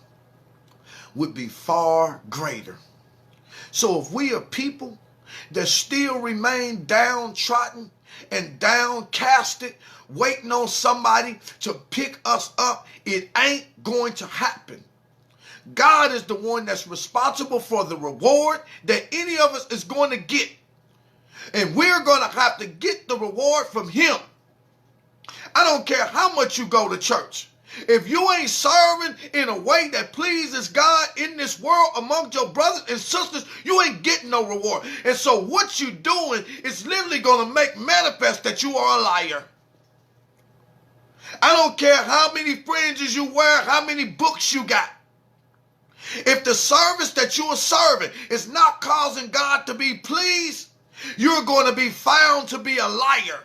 would be far greater. So if we are people that still remain downtrodden and downcasted, waiting on somebody to pick us up, it ain't going to happen. God is the one that's responsible for the reward that any of us is going to get. And we're going to have to get the reward from him. I don't care how much you go to church. If you ain't serving in a way that pleases God in this world among your brothers and sisters, you ain't getting no reward. And so what you doing is literally going to make manifest that you are a liar. I don't care how many fringes you wear, how many books you got. If the service that you are serving is not causing God to be pleased, you're going to be found to be a liar.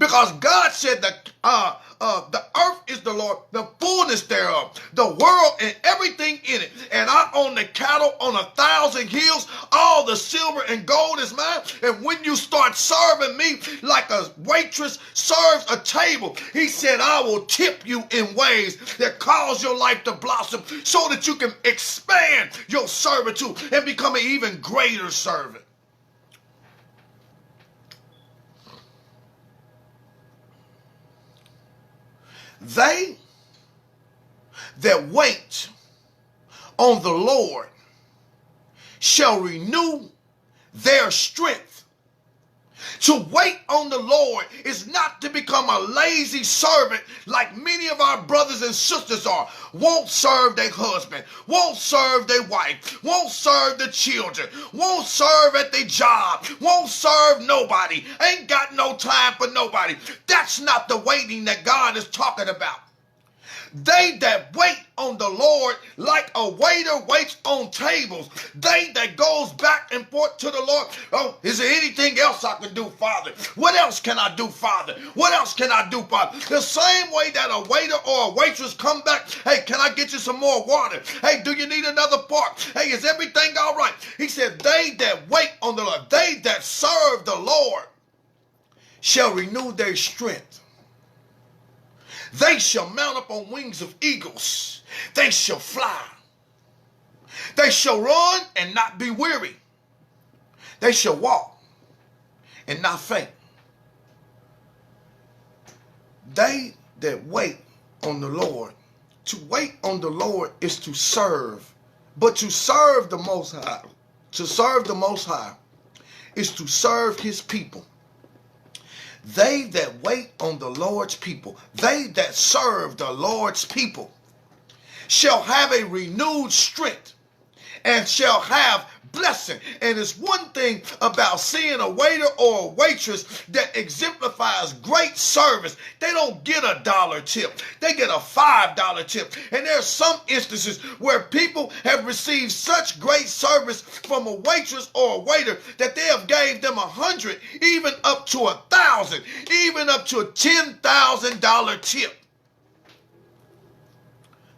Because God said that the earth is the Lord, the fullness thereof, the world and everything in it. And I own the cattle on 1,000 hills. All the silver and gold is mine. And when you start serving me like a waitress serves a table, he said, I will tip you in ways that cause your life to blossom so that you can expand your servitude and become an even greater servant. They that wait on the Lord shall renew their strength. To wait on the Lord is not to become a lazy servant like many of our brothers and sisters are. Won't serve their husband, won't serve their wife, won't serve the children, won't serve at their job, won't serve nobody, ain't got no time for nobody. That's not the waiting that God is talking about. They that wait on the Lord like a waiter waits on tables. They that goes back and forth to the Lord. Oh, is there anything else I can do, Father? What else can I do, Father? What else can I do, Father? The same way that a waiter or a waitress come back. Hey, can I get you some more water? Hey, do you need another fork? Hey, is everything all right? He said, they that wait on the Lord, they that serve the Lord shall renew their strength. They shall mount up on wings of eagles. They shall fly. They shall run and not be weary. They shall walk and not faint. They that wait on the Lord. To wait on the Lord is to serve. But to serve the Most High, to serve the Most High is to serve his people. They that wait on the Lord's people, they that serve the Lord's people, shall have a renewed strength and shall have blessing. And it's one thing about seeing a waiter or a waitress that exemplifies great service. They don't get a $1 tip. They get a $5 tip. And there's some instances where people have received such great service from a waitress or a waiter that they have gave them 100, even up to 1,000, even up to a $10,000 tip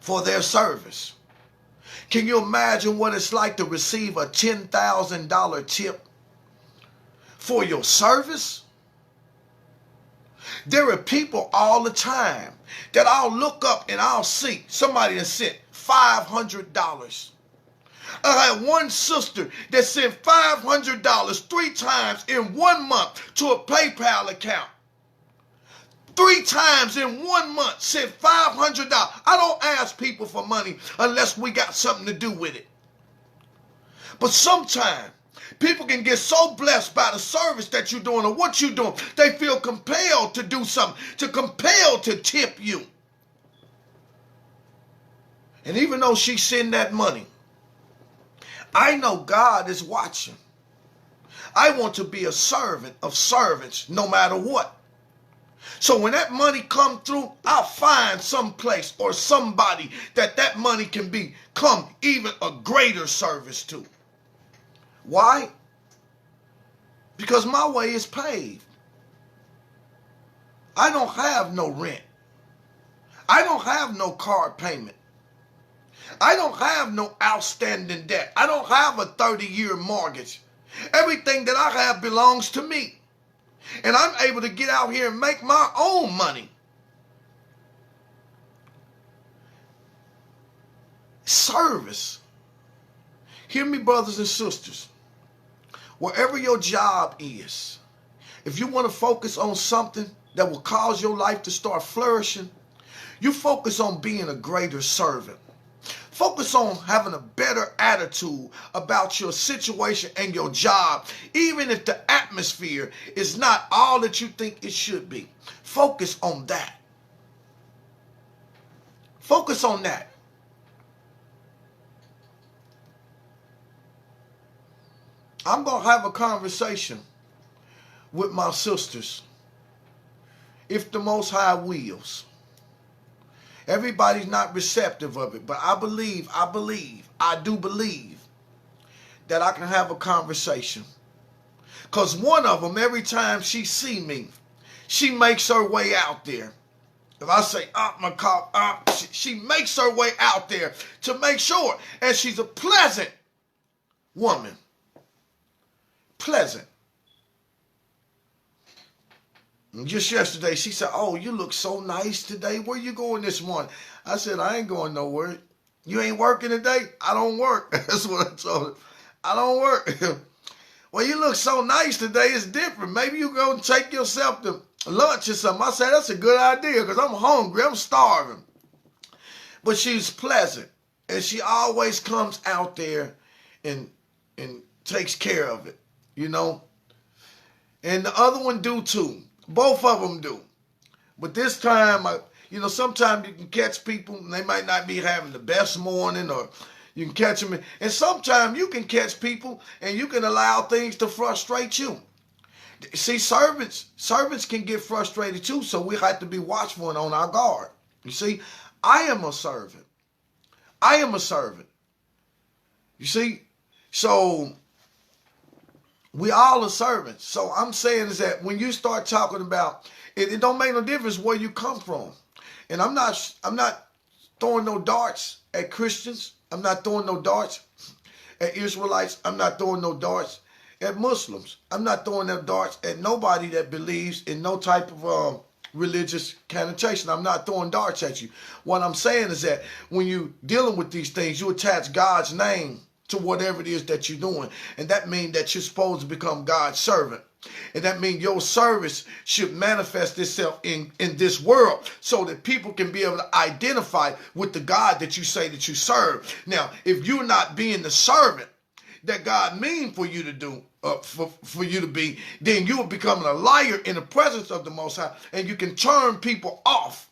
for their service. Can you imagine what it's like to receive a $10,000 tip for your service? There are people all the time that I'll look up and I'll see somebody that sent $500. I had one sister that sent $500 3 times in 1 month to a PayPal account. 3 times in 1 month, sent $500. I don't ask people for money unless we got something to do with it. But sometimes people can get so blessed by the service that you're doing or what you're doing, they feel compelled to do something, compelled to tip you. And even though she sent that money, I know God is watching. I want to be a servant of servants no matter what. So when that money come through, I'll find some place or somebody that money can become even a greater service to. Why? Because my way is paved. I don't have no rent. I don't have no car payment. I don't have no outstanding debt. I don't have a 30-year mortgage. Everything that I have belongs to me. And I'm able to get out here and make my own money. Service. Hear me, brothers and sisters. Wherever your job is, if you want to focus on something that will cause your life to start flourishing, you focus on being a greater servant. Focus on having a better attitude about your situation and your job, even if the atmosphere is not all that you think it should be. Focus on that. Focus on that. I'm going to have a conversation with my sisters, if the Most High wills. Everybody's not receptive of it, but I do believe that I can have a conversation. Because one of them, every time she see me, she makes her way out there. If I say, my car, she makes her way out there to make sure. And she's a pleasant woman. Pleasant. And just yesterday, she said, oh, you look so nice today. Where you going this morning? I said, I ain't going nowhere. You ain't working today? I don't work. That's what I told her. I don't work. Well, you look so nice today. It's different. Maybe you go and take yourself to lunch or something. I said, that's a good idea because I'm hungry. I'm starving. But she's pleasant. And she always comes out there and takes care of it, you know. And the other one do too. Both of them do. But this time, sometimes you can catch people and they might not be having the best morning, or you can catch them. And sometimes you can catch people and you can allow things to frustrate you. See, servants can get frustrated too, so we have to be watchful and on our guard. You see, I am a servant. I am a servant. You see? So we all are servants. So I'm saying is that when you start talking about it don't make no difference where you come from. And I'm not throwing no darts at Christians. I'm not throwing no darts at Israelites. I'm not throwing no darts at Muslims. I'm not throwing no darts at nobody that believes in no type of religious connotation. I'm not throwing darts at you. What I'm saying is that when you dealing with these things, you attach God's name to whatever it is that you're doing. And that means that you're supposed to become God's servant. And that means your service should manifest itself in this world so that people can be able to identify with the God that you say that you serve. Now, if you're not being the servant that God means for you to do, for you to be, then you will become a liar in the presence of the Most High, and you can turn people off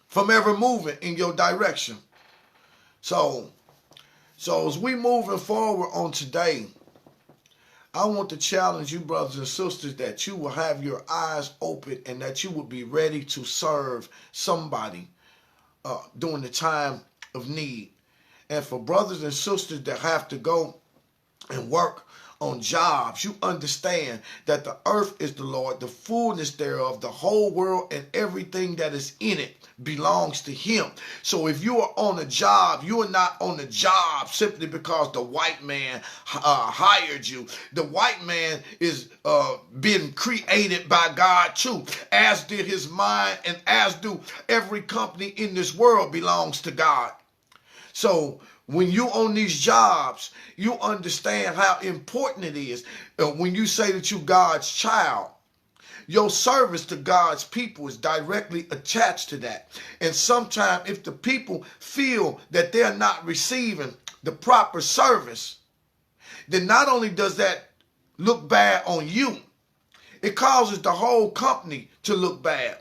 from ever moving in your direction. So as we moving forward on today, I want to challenge you, brothers and sisters, that you will have your eyes open and that you will be ready to serve somebody during the time of need. And for brothers and sisters that have to go and work on jobs, you understand that the earth is the Lord, the fullness thereof, the whole world and everything that is in it belongs to him. So if you are on a job, you are not on a job simply because the white man hired you. The white man is being created by God too, as did his mind, and as do every company in this world belongs to God. So when you on these jobs, you understand how important it is. When you say that you God's child, your service to God's people is directly attached to that. And sometimes if the people feel that they're not receiving the proper service, then not only does that look bad on you, it causes the whole company to look bad.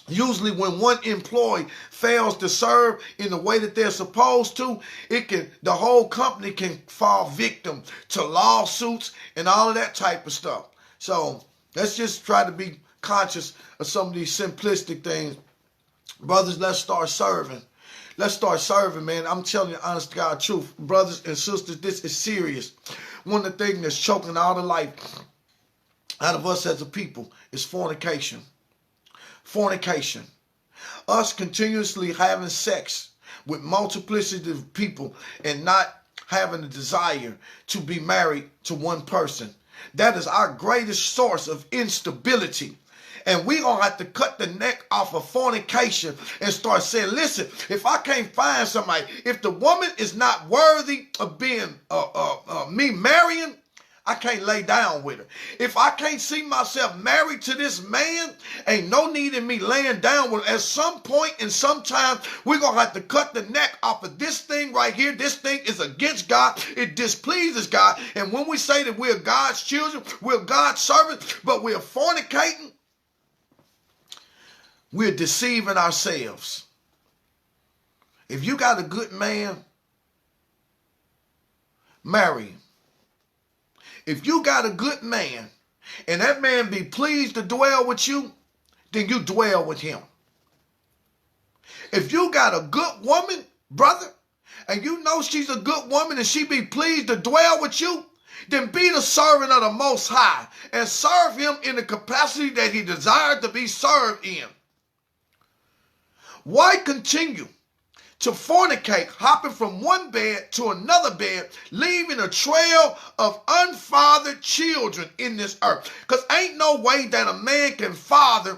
Usually when one employee fails to serve in the way that they're supposed to, the whole company can fall victim to lawsuits and all of that type of stuff. So let's just try to be conscious of some of these simplistic things. Brothers, let's start serving. Let's start serving, man. I'm telling you, honest to God truth. Brothers and sisters, this is serious. One of the things that's choking all the life out of us as a people is fornication. Fornication. Us continuously having sex with multiplicity of people and not having a desire to be married to one person. That is our greatest source of instability. And we're going to have to cut the neck off of fornication and start saying, listen, if I can't find somebody, if the woman is not worthy of being me marrying, I can't lay down with her. If I can't see myself married to this man, ain't no need in me laying down with her. At some point and sometime, we're going to have to cut the neck off of this thing right here. This thing is against God. It displeases God. And when we say that we're God's children, we're God's servants, but we're fornicating, we're deceiving ourselves. If you got a good man, marry him. If you got a good man and that man be pleased to dwell with you, then you dwell with him. If you got a good woman, brother, and you know she's a good woman and she be pleased to dwell with you, then be the servant of the Most High and serve him in the capacity that he desired to be served in. Why continue to fornicate, hopping from one bed to another bed, leaving a trail of unfathered children in this earth? Because ain't no way that a man can father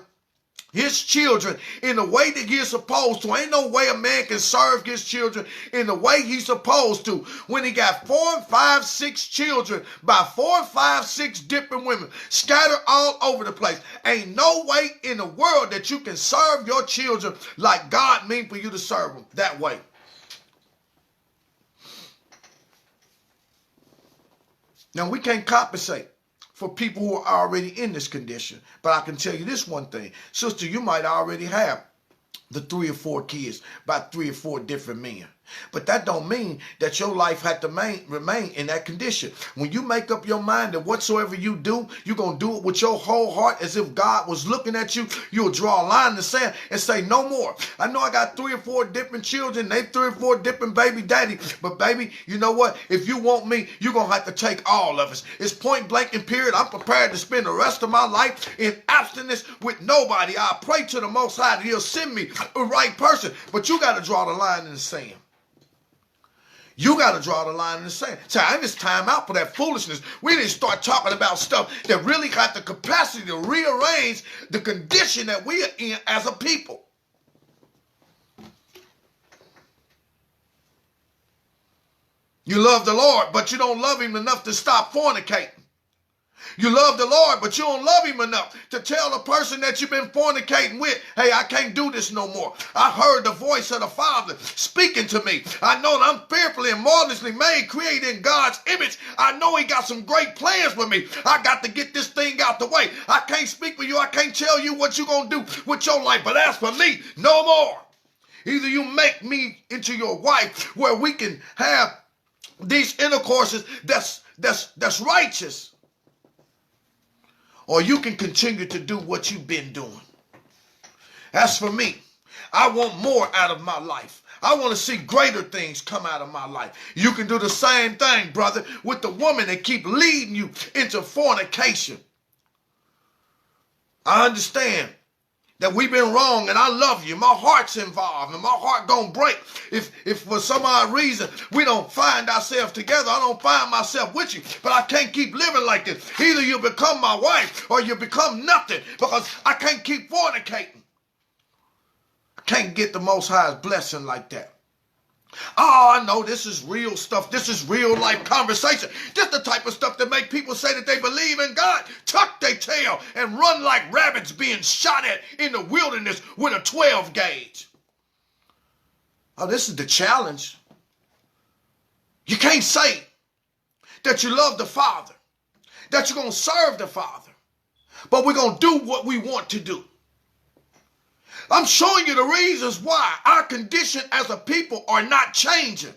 his children in the way that he's supposed to. Ain't no way a man can serve his children in the way he's supposed to when he got 4, 5, 6 children by 4, 5, 6 different women scattered all over the place. Ain't no way in the world that you can serve your children like God means for you to serve them that way. Now, we can't compensate for people who are already in this condition. But I can tell you this one thing. Sister, you might already have the 3 or 4 kids by 3 or 4 different men. But that don't mean that your life had to remain in that condition. When you make up your mind that whatsoever you do, you're going to do it with your whole heart as if God was looking at you, you'll draw a line in the sand and say, no more. I know I got 3 or 4 different children. They 3 or 4 different baby daddy. But baby, you know what? If you want me, you're going to have to take all of us. It's point blank and period. I'm prepared to spend the rest of my life in abstinence with nobody. I pray to the Most High that he'll send me the right person. But you got to draw the line in the sand. You got to draw the line in the sand. So it's time out for that foolishness. We need to start talking about stuff that really got the capacity to rearrange the condition that we are in as a people. You love the Lord, but you don't love him enough to stop fornicating. You love the Lord, but you don't love him enough to tell the person that you've been fornicating with, hey, I can't do this no more. I heard the voice of the Father speaking to me. I know that I'm fearfully and marvelously made, created in God's image. I know he got some great plans for me. I got to get this thing out the way. I can't speak for you. I can't tell you what you're going to do with your life. But as for me, no more. Either you make me into your wife where we can have these intercourses that's righteous, or you can continue to do what you've been doing. As for me, I want more out of my life. I want to see greater things come out of my life. You can do the same thing, brother, with the woman that keep leading you into fornication. I understand that we've been wrong, and I love you. My heart's involved, and my heart gonna break if for some odd reason we don't find ourselves together. I don't find myself with you, but I can't keep living like this. Either you become my wife or you become nothing, because I can't keep fornicating. I can't get the Most High's blessing like that. Oh, I know this is real stuff. This is real life conversation. This the type of stuff that make people say that they believe in God, tuck their tail and run like rabbits being shot at in the wilderness with a 12 gauge. Oh, this is the challenge. You can't say that you love the Father, that you're going to serve the Father, but we're going to do what we want to do. I'm showing you the reasons why our condition as a people are not changing.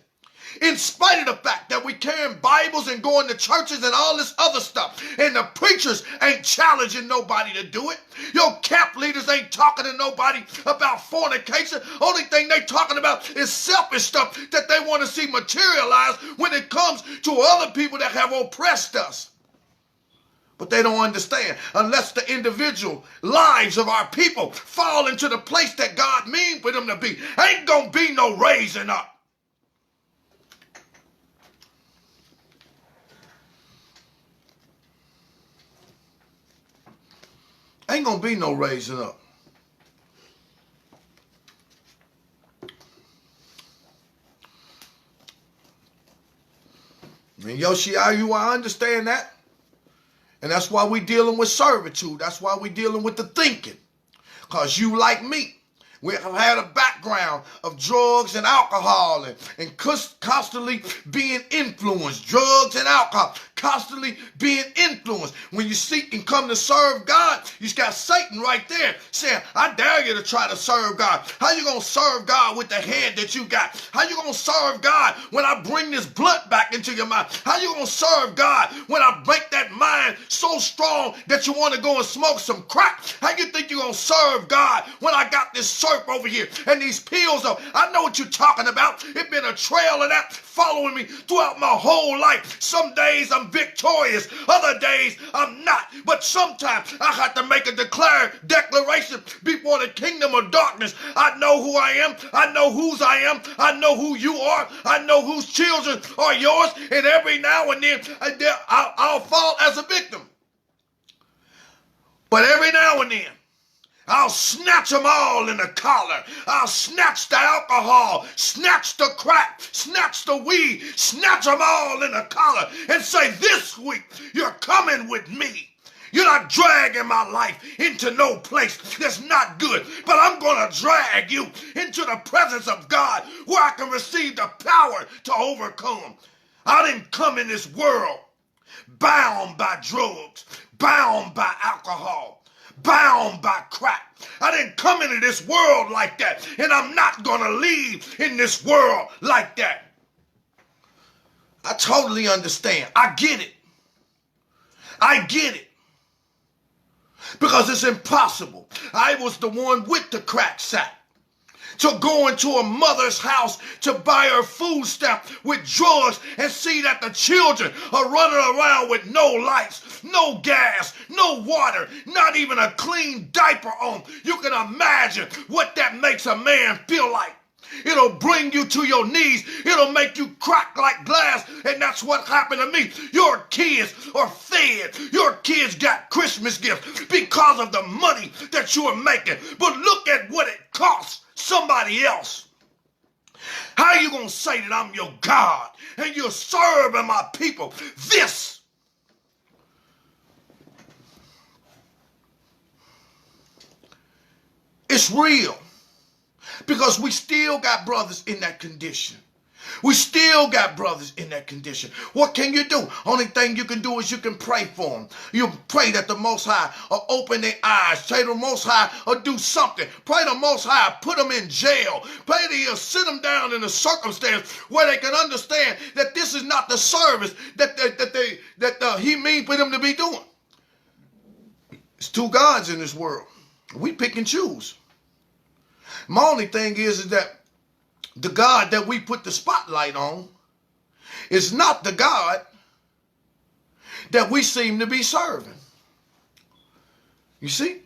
In spite of the fact that we carrying Bibles and going to churches and all this other stuff. And the preachers ain't challenging nobody to do it. Your camp leaders ain't talking to nobody about fornication. Only thing they talking about is selfish stuff that they want to see materialize when it comes to other people that have oppressed us. But they don't understand, unless the individual lives of our people fall into the place that God means for them to be, ain't gonna be no raising up. Ain't gonna be no raising up. And Yoshi, I understand that. And that's why we're dealing with servitude. That's why we're dealing with the thinking. Because you, like me, we have had a background of drugs and alcohol and constantly being influenced. Drugs and alcohol, constantly being influenced. When you seek and come to serve God, you got Satan right there saying, I dare you to try to serve God. How you going to serve God with the head that you got? How you going to serve God when I bring this blood back into your mind? How you going to serve God when I make that mind so strong that you want to go and smoke some crack? How you think you're going to serve God when I got this syrup over here and these pills? I know what you're talking about. It's been a trail of that following me throughout my whole life. Some days I'm victorious, other days I'm not. But sometimes I have to make a declaration before the kingdom of darkness. I know who I am. I know whose I am. I know who you are. I know whose children are yours. And every now and then I'll fall as a victim. But every now and then I'll snatch them all in the collar. I'll snatch the alcohol, snatch the crack, snatch the weed, snatch them all in the collar and say, this week you're coming with me. You're not dragging my life into no place that's not good, but I'm going to drag you into the presence of God where I can receive the power to overcome. I didn't come in this world bound by drugs, bound by alcohol, bound by crack. I didn't come into this world like that, and I'm not going to leave in this world like that. I totally understand. I get it. I get it. Because it's impossible. I was the one with the crack sack to go into a mother's house to buy her food stamp with drugs and see that the children are running around with no lights, no gas, no water, not even a clean diaper on. You can imagine what that makes a man feel like. It'll bring you to your knees. It'll make you crack like glass. And that's what happened to me. Your kids are fed. Your kids got Christmas gifts because of the money that you are making. But look at what it costs somebody else. How are you going to say that I'm your God and you're serving my people? This is real. Because we still got brothers in that condition. We still got brothers in that condition. What can you do? Only thing you can do is you can pray for them. You pray that the Most High will open their eyes. Pray the Most High will do something. Pray the Most High put them in jail. Pray that He'll sit them down in a circumstance where they can understand that this is not the service that He means for them to be doing. There's two gods in this world. We pick and choose. My only thing is that the God that we put the spotlight on is not the God that we seem to be serving. You see?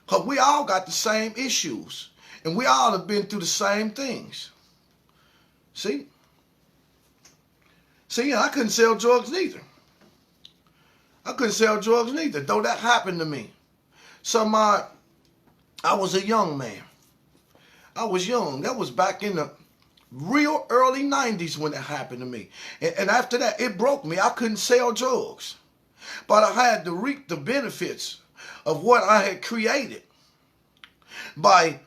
Because we all got the same issues. And we all have been through the same things. See? See, I couldn't sell drugs neither. I couldn't sell drugs neither, though that happened to me. I was a young man. I was young. That was back in the real early 90s when it happened to me. And after that, it broke me. I couldn't sell drugs. But I had to reap the benefits of what I had created by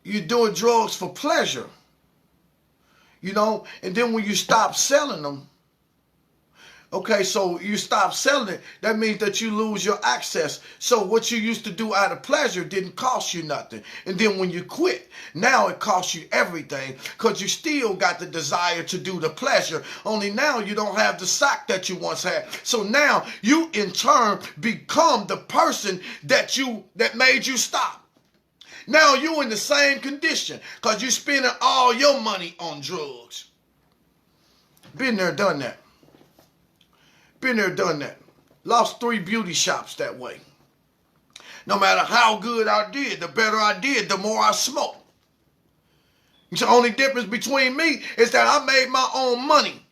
you doing drugs for pleasure. You know, and then when you stop selling them, okay, so you stop selling it, that means that you lose your access. So what you used to do out of pleasure didn't cost you nothing. And then when you quit, now it costs you everything because you still got the desire to do the pleasure. Only now you don't have the sack that you once had. So now you in turn become the person that made you stop. Now you in the same condition because you're spending all your money on drugs. Been there, done that. Been there, done that. Lost 3 beauty shops that way. No matter how good I did, the better I did, the more I smoked. The only difference between me is that I made my own money.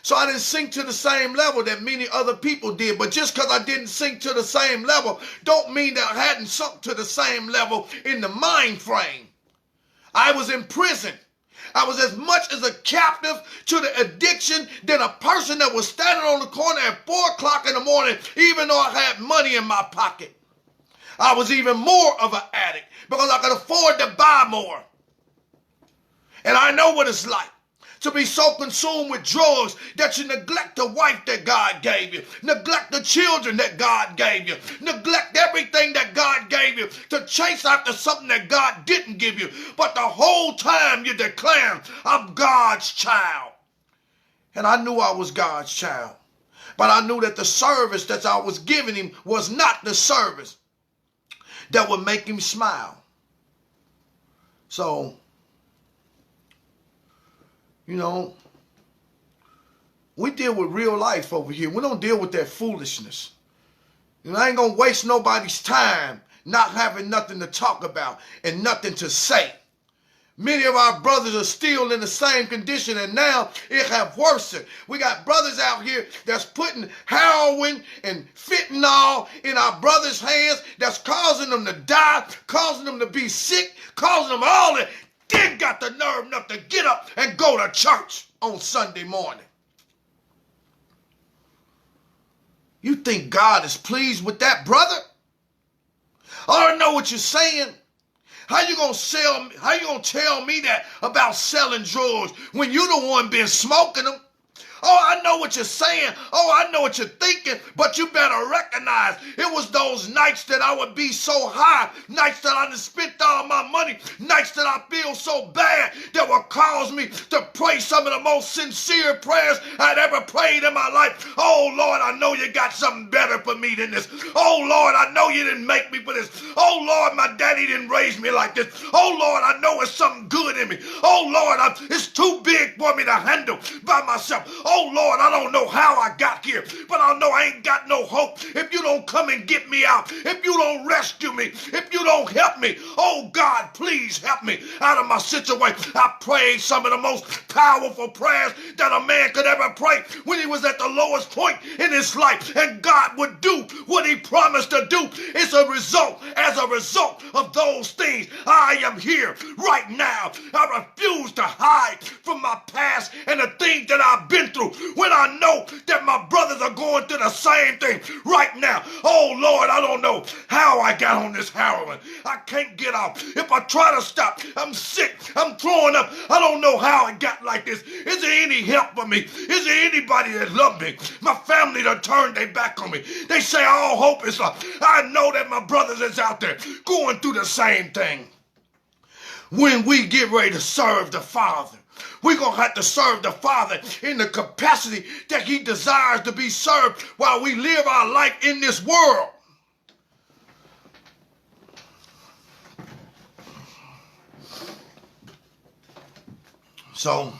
So I didn't sink to the same level that many other people did. But just because I didn't sink to the same level don't mean that I hadn't sunk to the same level in the mind frame. I was in prison. I was as much as a captive to the addiction than a person that was standing on the corner at 4 o'clock in the morning, even though I had money in my pocket. I was even more of an addict because I could afford to buy more. And I know what it's like to be so consumed with drugs that you neglect the wife that God gave you, neglect the children that God gave you, neglect everything that God gave you to chase after something that God didn't give you. But the whole time you're declaring, I'm God's child. And I knew I was God's child. But I knew that the service that I was giving him was not the service that would make him smile. So, you know, we deal with real life over here. We don't deal with that foolishness. And I ain't going to waste nobody's time not having nothing to talk about and nothing to say. Many of our brothers are still in the same condition, and now it have worsened. We got brothers out here that's putting heroin and fentanyl in our brothers' hands that's causing them to die, causing them to be sick, causing them all that. Then got the nerve enough to get up and go to church on Sunday morning. You think God is pleased with that, brother? I don't know what you're saying. How you gonna tell me that about selling drugs when you the one been smoking them? Oh, I know what you're saying. Oh, I know what you're thinking, but you better recognize it was those nights that I would be so high, nights that I just spent all my money, nights that I feel so bad that will cause me to pray some of the most sincere prayers I'd ever prayed in my life. Oh, Lord, I know you got something better for me than this. Oh, Lord, I know you didn't make me for this. Oh, Lord, my daddy didn't raise me like this. Oh, Lord, I know it's something good in me. Oh, Lord, it's too big for me to handle by myself. Oh, Lord, I don't know how I got here, but I know I ain't got no hope if you don't come and get me out, if you don't rescue me, if you don't help me. Oh, God, please help me out of my situation. I prayed some of the most powerful prayers that a man could ever pray when he was at the lowest point in his life, and God would do what he promised to do. It's a result. As a result of those things, I am here right now. I refuse to hide from my past and the things that I've been through when I know that my brothers are going through the same thing right now. Oh, Lord, I don't know how I got on this heroin. I can't get off. If I try to stop, I'm sick. I'm throwing up. I don't know how I got like this. Is there any help for me? Is there anybody that loves me? My family done turned their back on me. They say all hope is lost. I know that my brothers is out there going through the same thing. When we get ready to serve the Father, we're going to have to serve the Father in the capacity that he desires to be served while we live our life in this world. So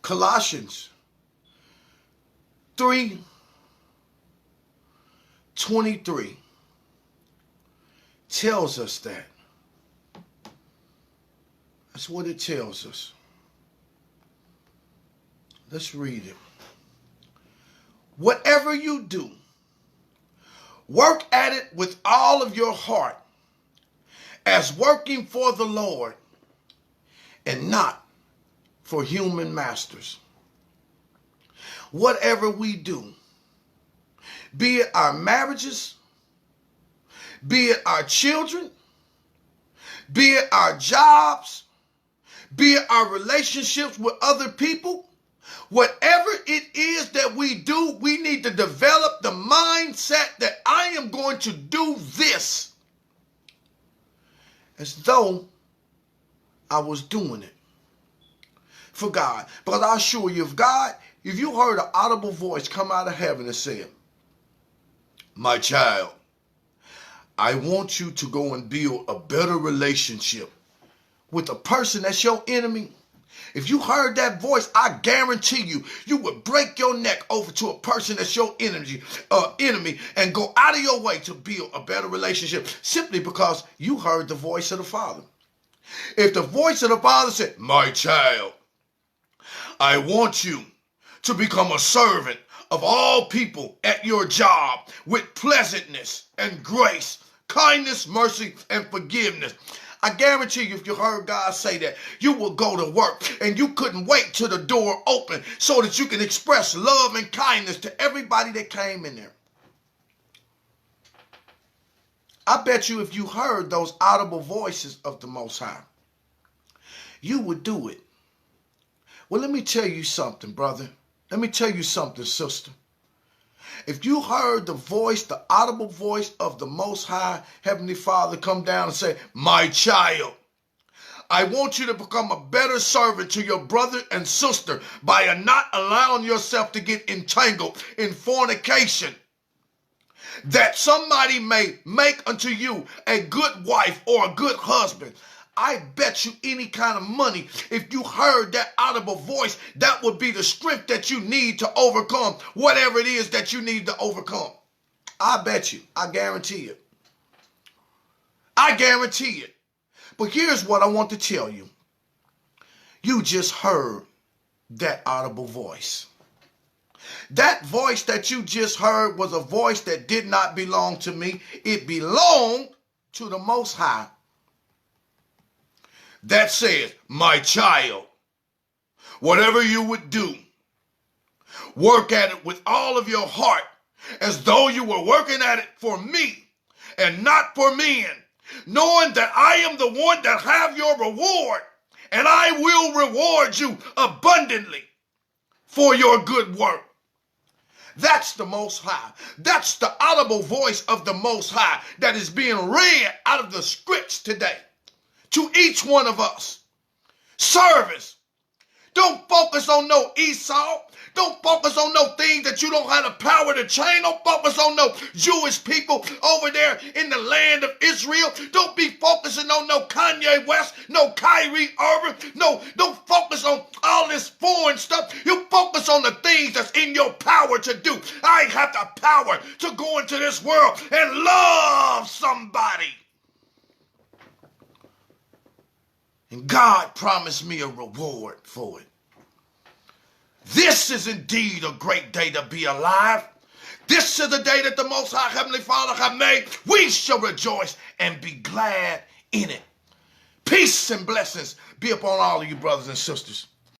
Colossians 3:23 tells us that. That's what it tells us. Let's read it. Whatever you do, work at it with all of your heart, as working for the Lord and not for human masters. Whatever we do, be it our marriages, be it our children, be it our jobs, be it our relationships with other people, whatever it is that we do, we need to develop the mindset that I am going to do this as though I was doing it for God. Because I assure you, if you heard an audible voice come out of heaven and said, my child, I want you to go and build a better relationship with a person that's your enemy. If you heard that voice, I guarantee you, you would break your neck over to a person that's your enemy and go out of your way to build a better relationship simply because you heard the voice of the Father. If the voice of the Father said, my child, I want you to become a servant of all people at your job with pleasantness and grace, kindness, mercy, and forgiveness. I guarantee you, if you heard God say that, you will go to work and you couldn't wait till the door opened so that you can express love and kindness to everybody that came in there. I bet you if you heard those audible voices of the Most High, you would do it. Well, let me tell you something, brother. Let me tell you something, sister. If you heard the voice, the audible voice of the Most High Heavenly Father come down and say, my child, I want you to become a better servant to your brother and sister by not allowing yourself to get entangled in fornication, that somebody may make unto you a good wife or a good husband. I bet you any kind of money, if you heard that audible voice, that would be the strength that you need to overcome whatever it is that you need to overcome. I bet you. I guarantee it. I guarantee it. But here's what I want to tell you. You just heard that audible voice. That voice that you just heard was a voice that did not belong to me. It belonged to the Most High. That says, my child, whatever you would do, Work at it with all of your heart, as though you were working at it for me and not for men, knowing that I am the one that have your reward, and I will reward you abundantly for your good work. That's the Most High. That's the audible voice of the Most High that is being read out of the scripts today to each one of us. Service. Don't focus on no Esau. Don't focus on no things that you don't have the power to change. Don't focus on no Jewish people over there in the land of Israel. Don't be focusing on no Kanye West, no Kyrie Irving. No, don't focus on all this foreign stuff. You focus on the things that's in your power to do. I have the power to go into this world and love somebody. And God promised me a reward for it. This is indeed a great day to be alive. This is the day that the Most High Heavenly Father have made. We shall rejoice and be glad in it. Peace and blessings be upon all of you brothers and sisters.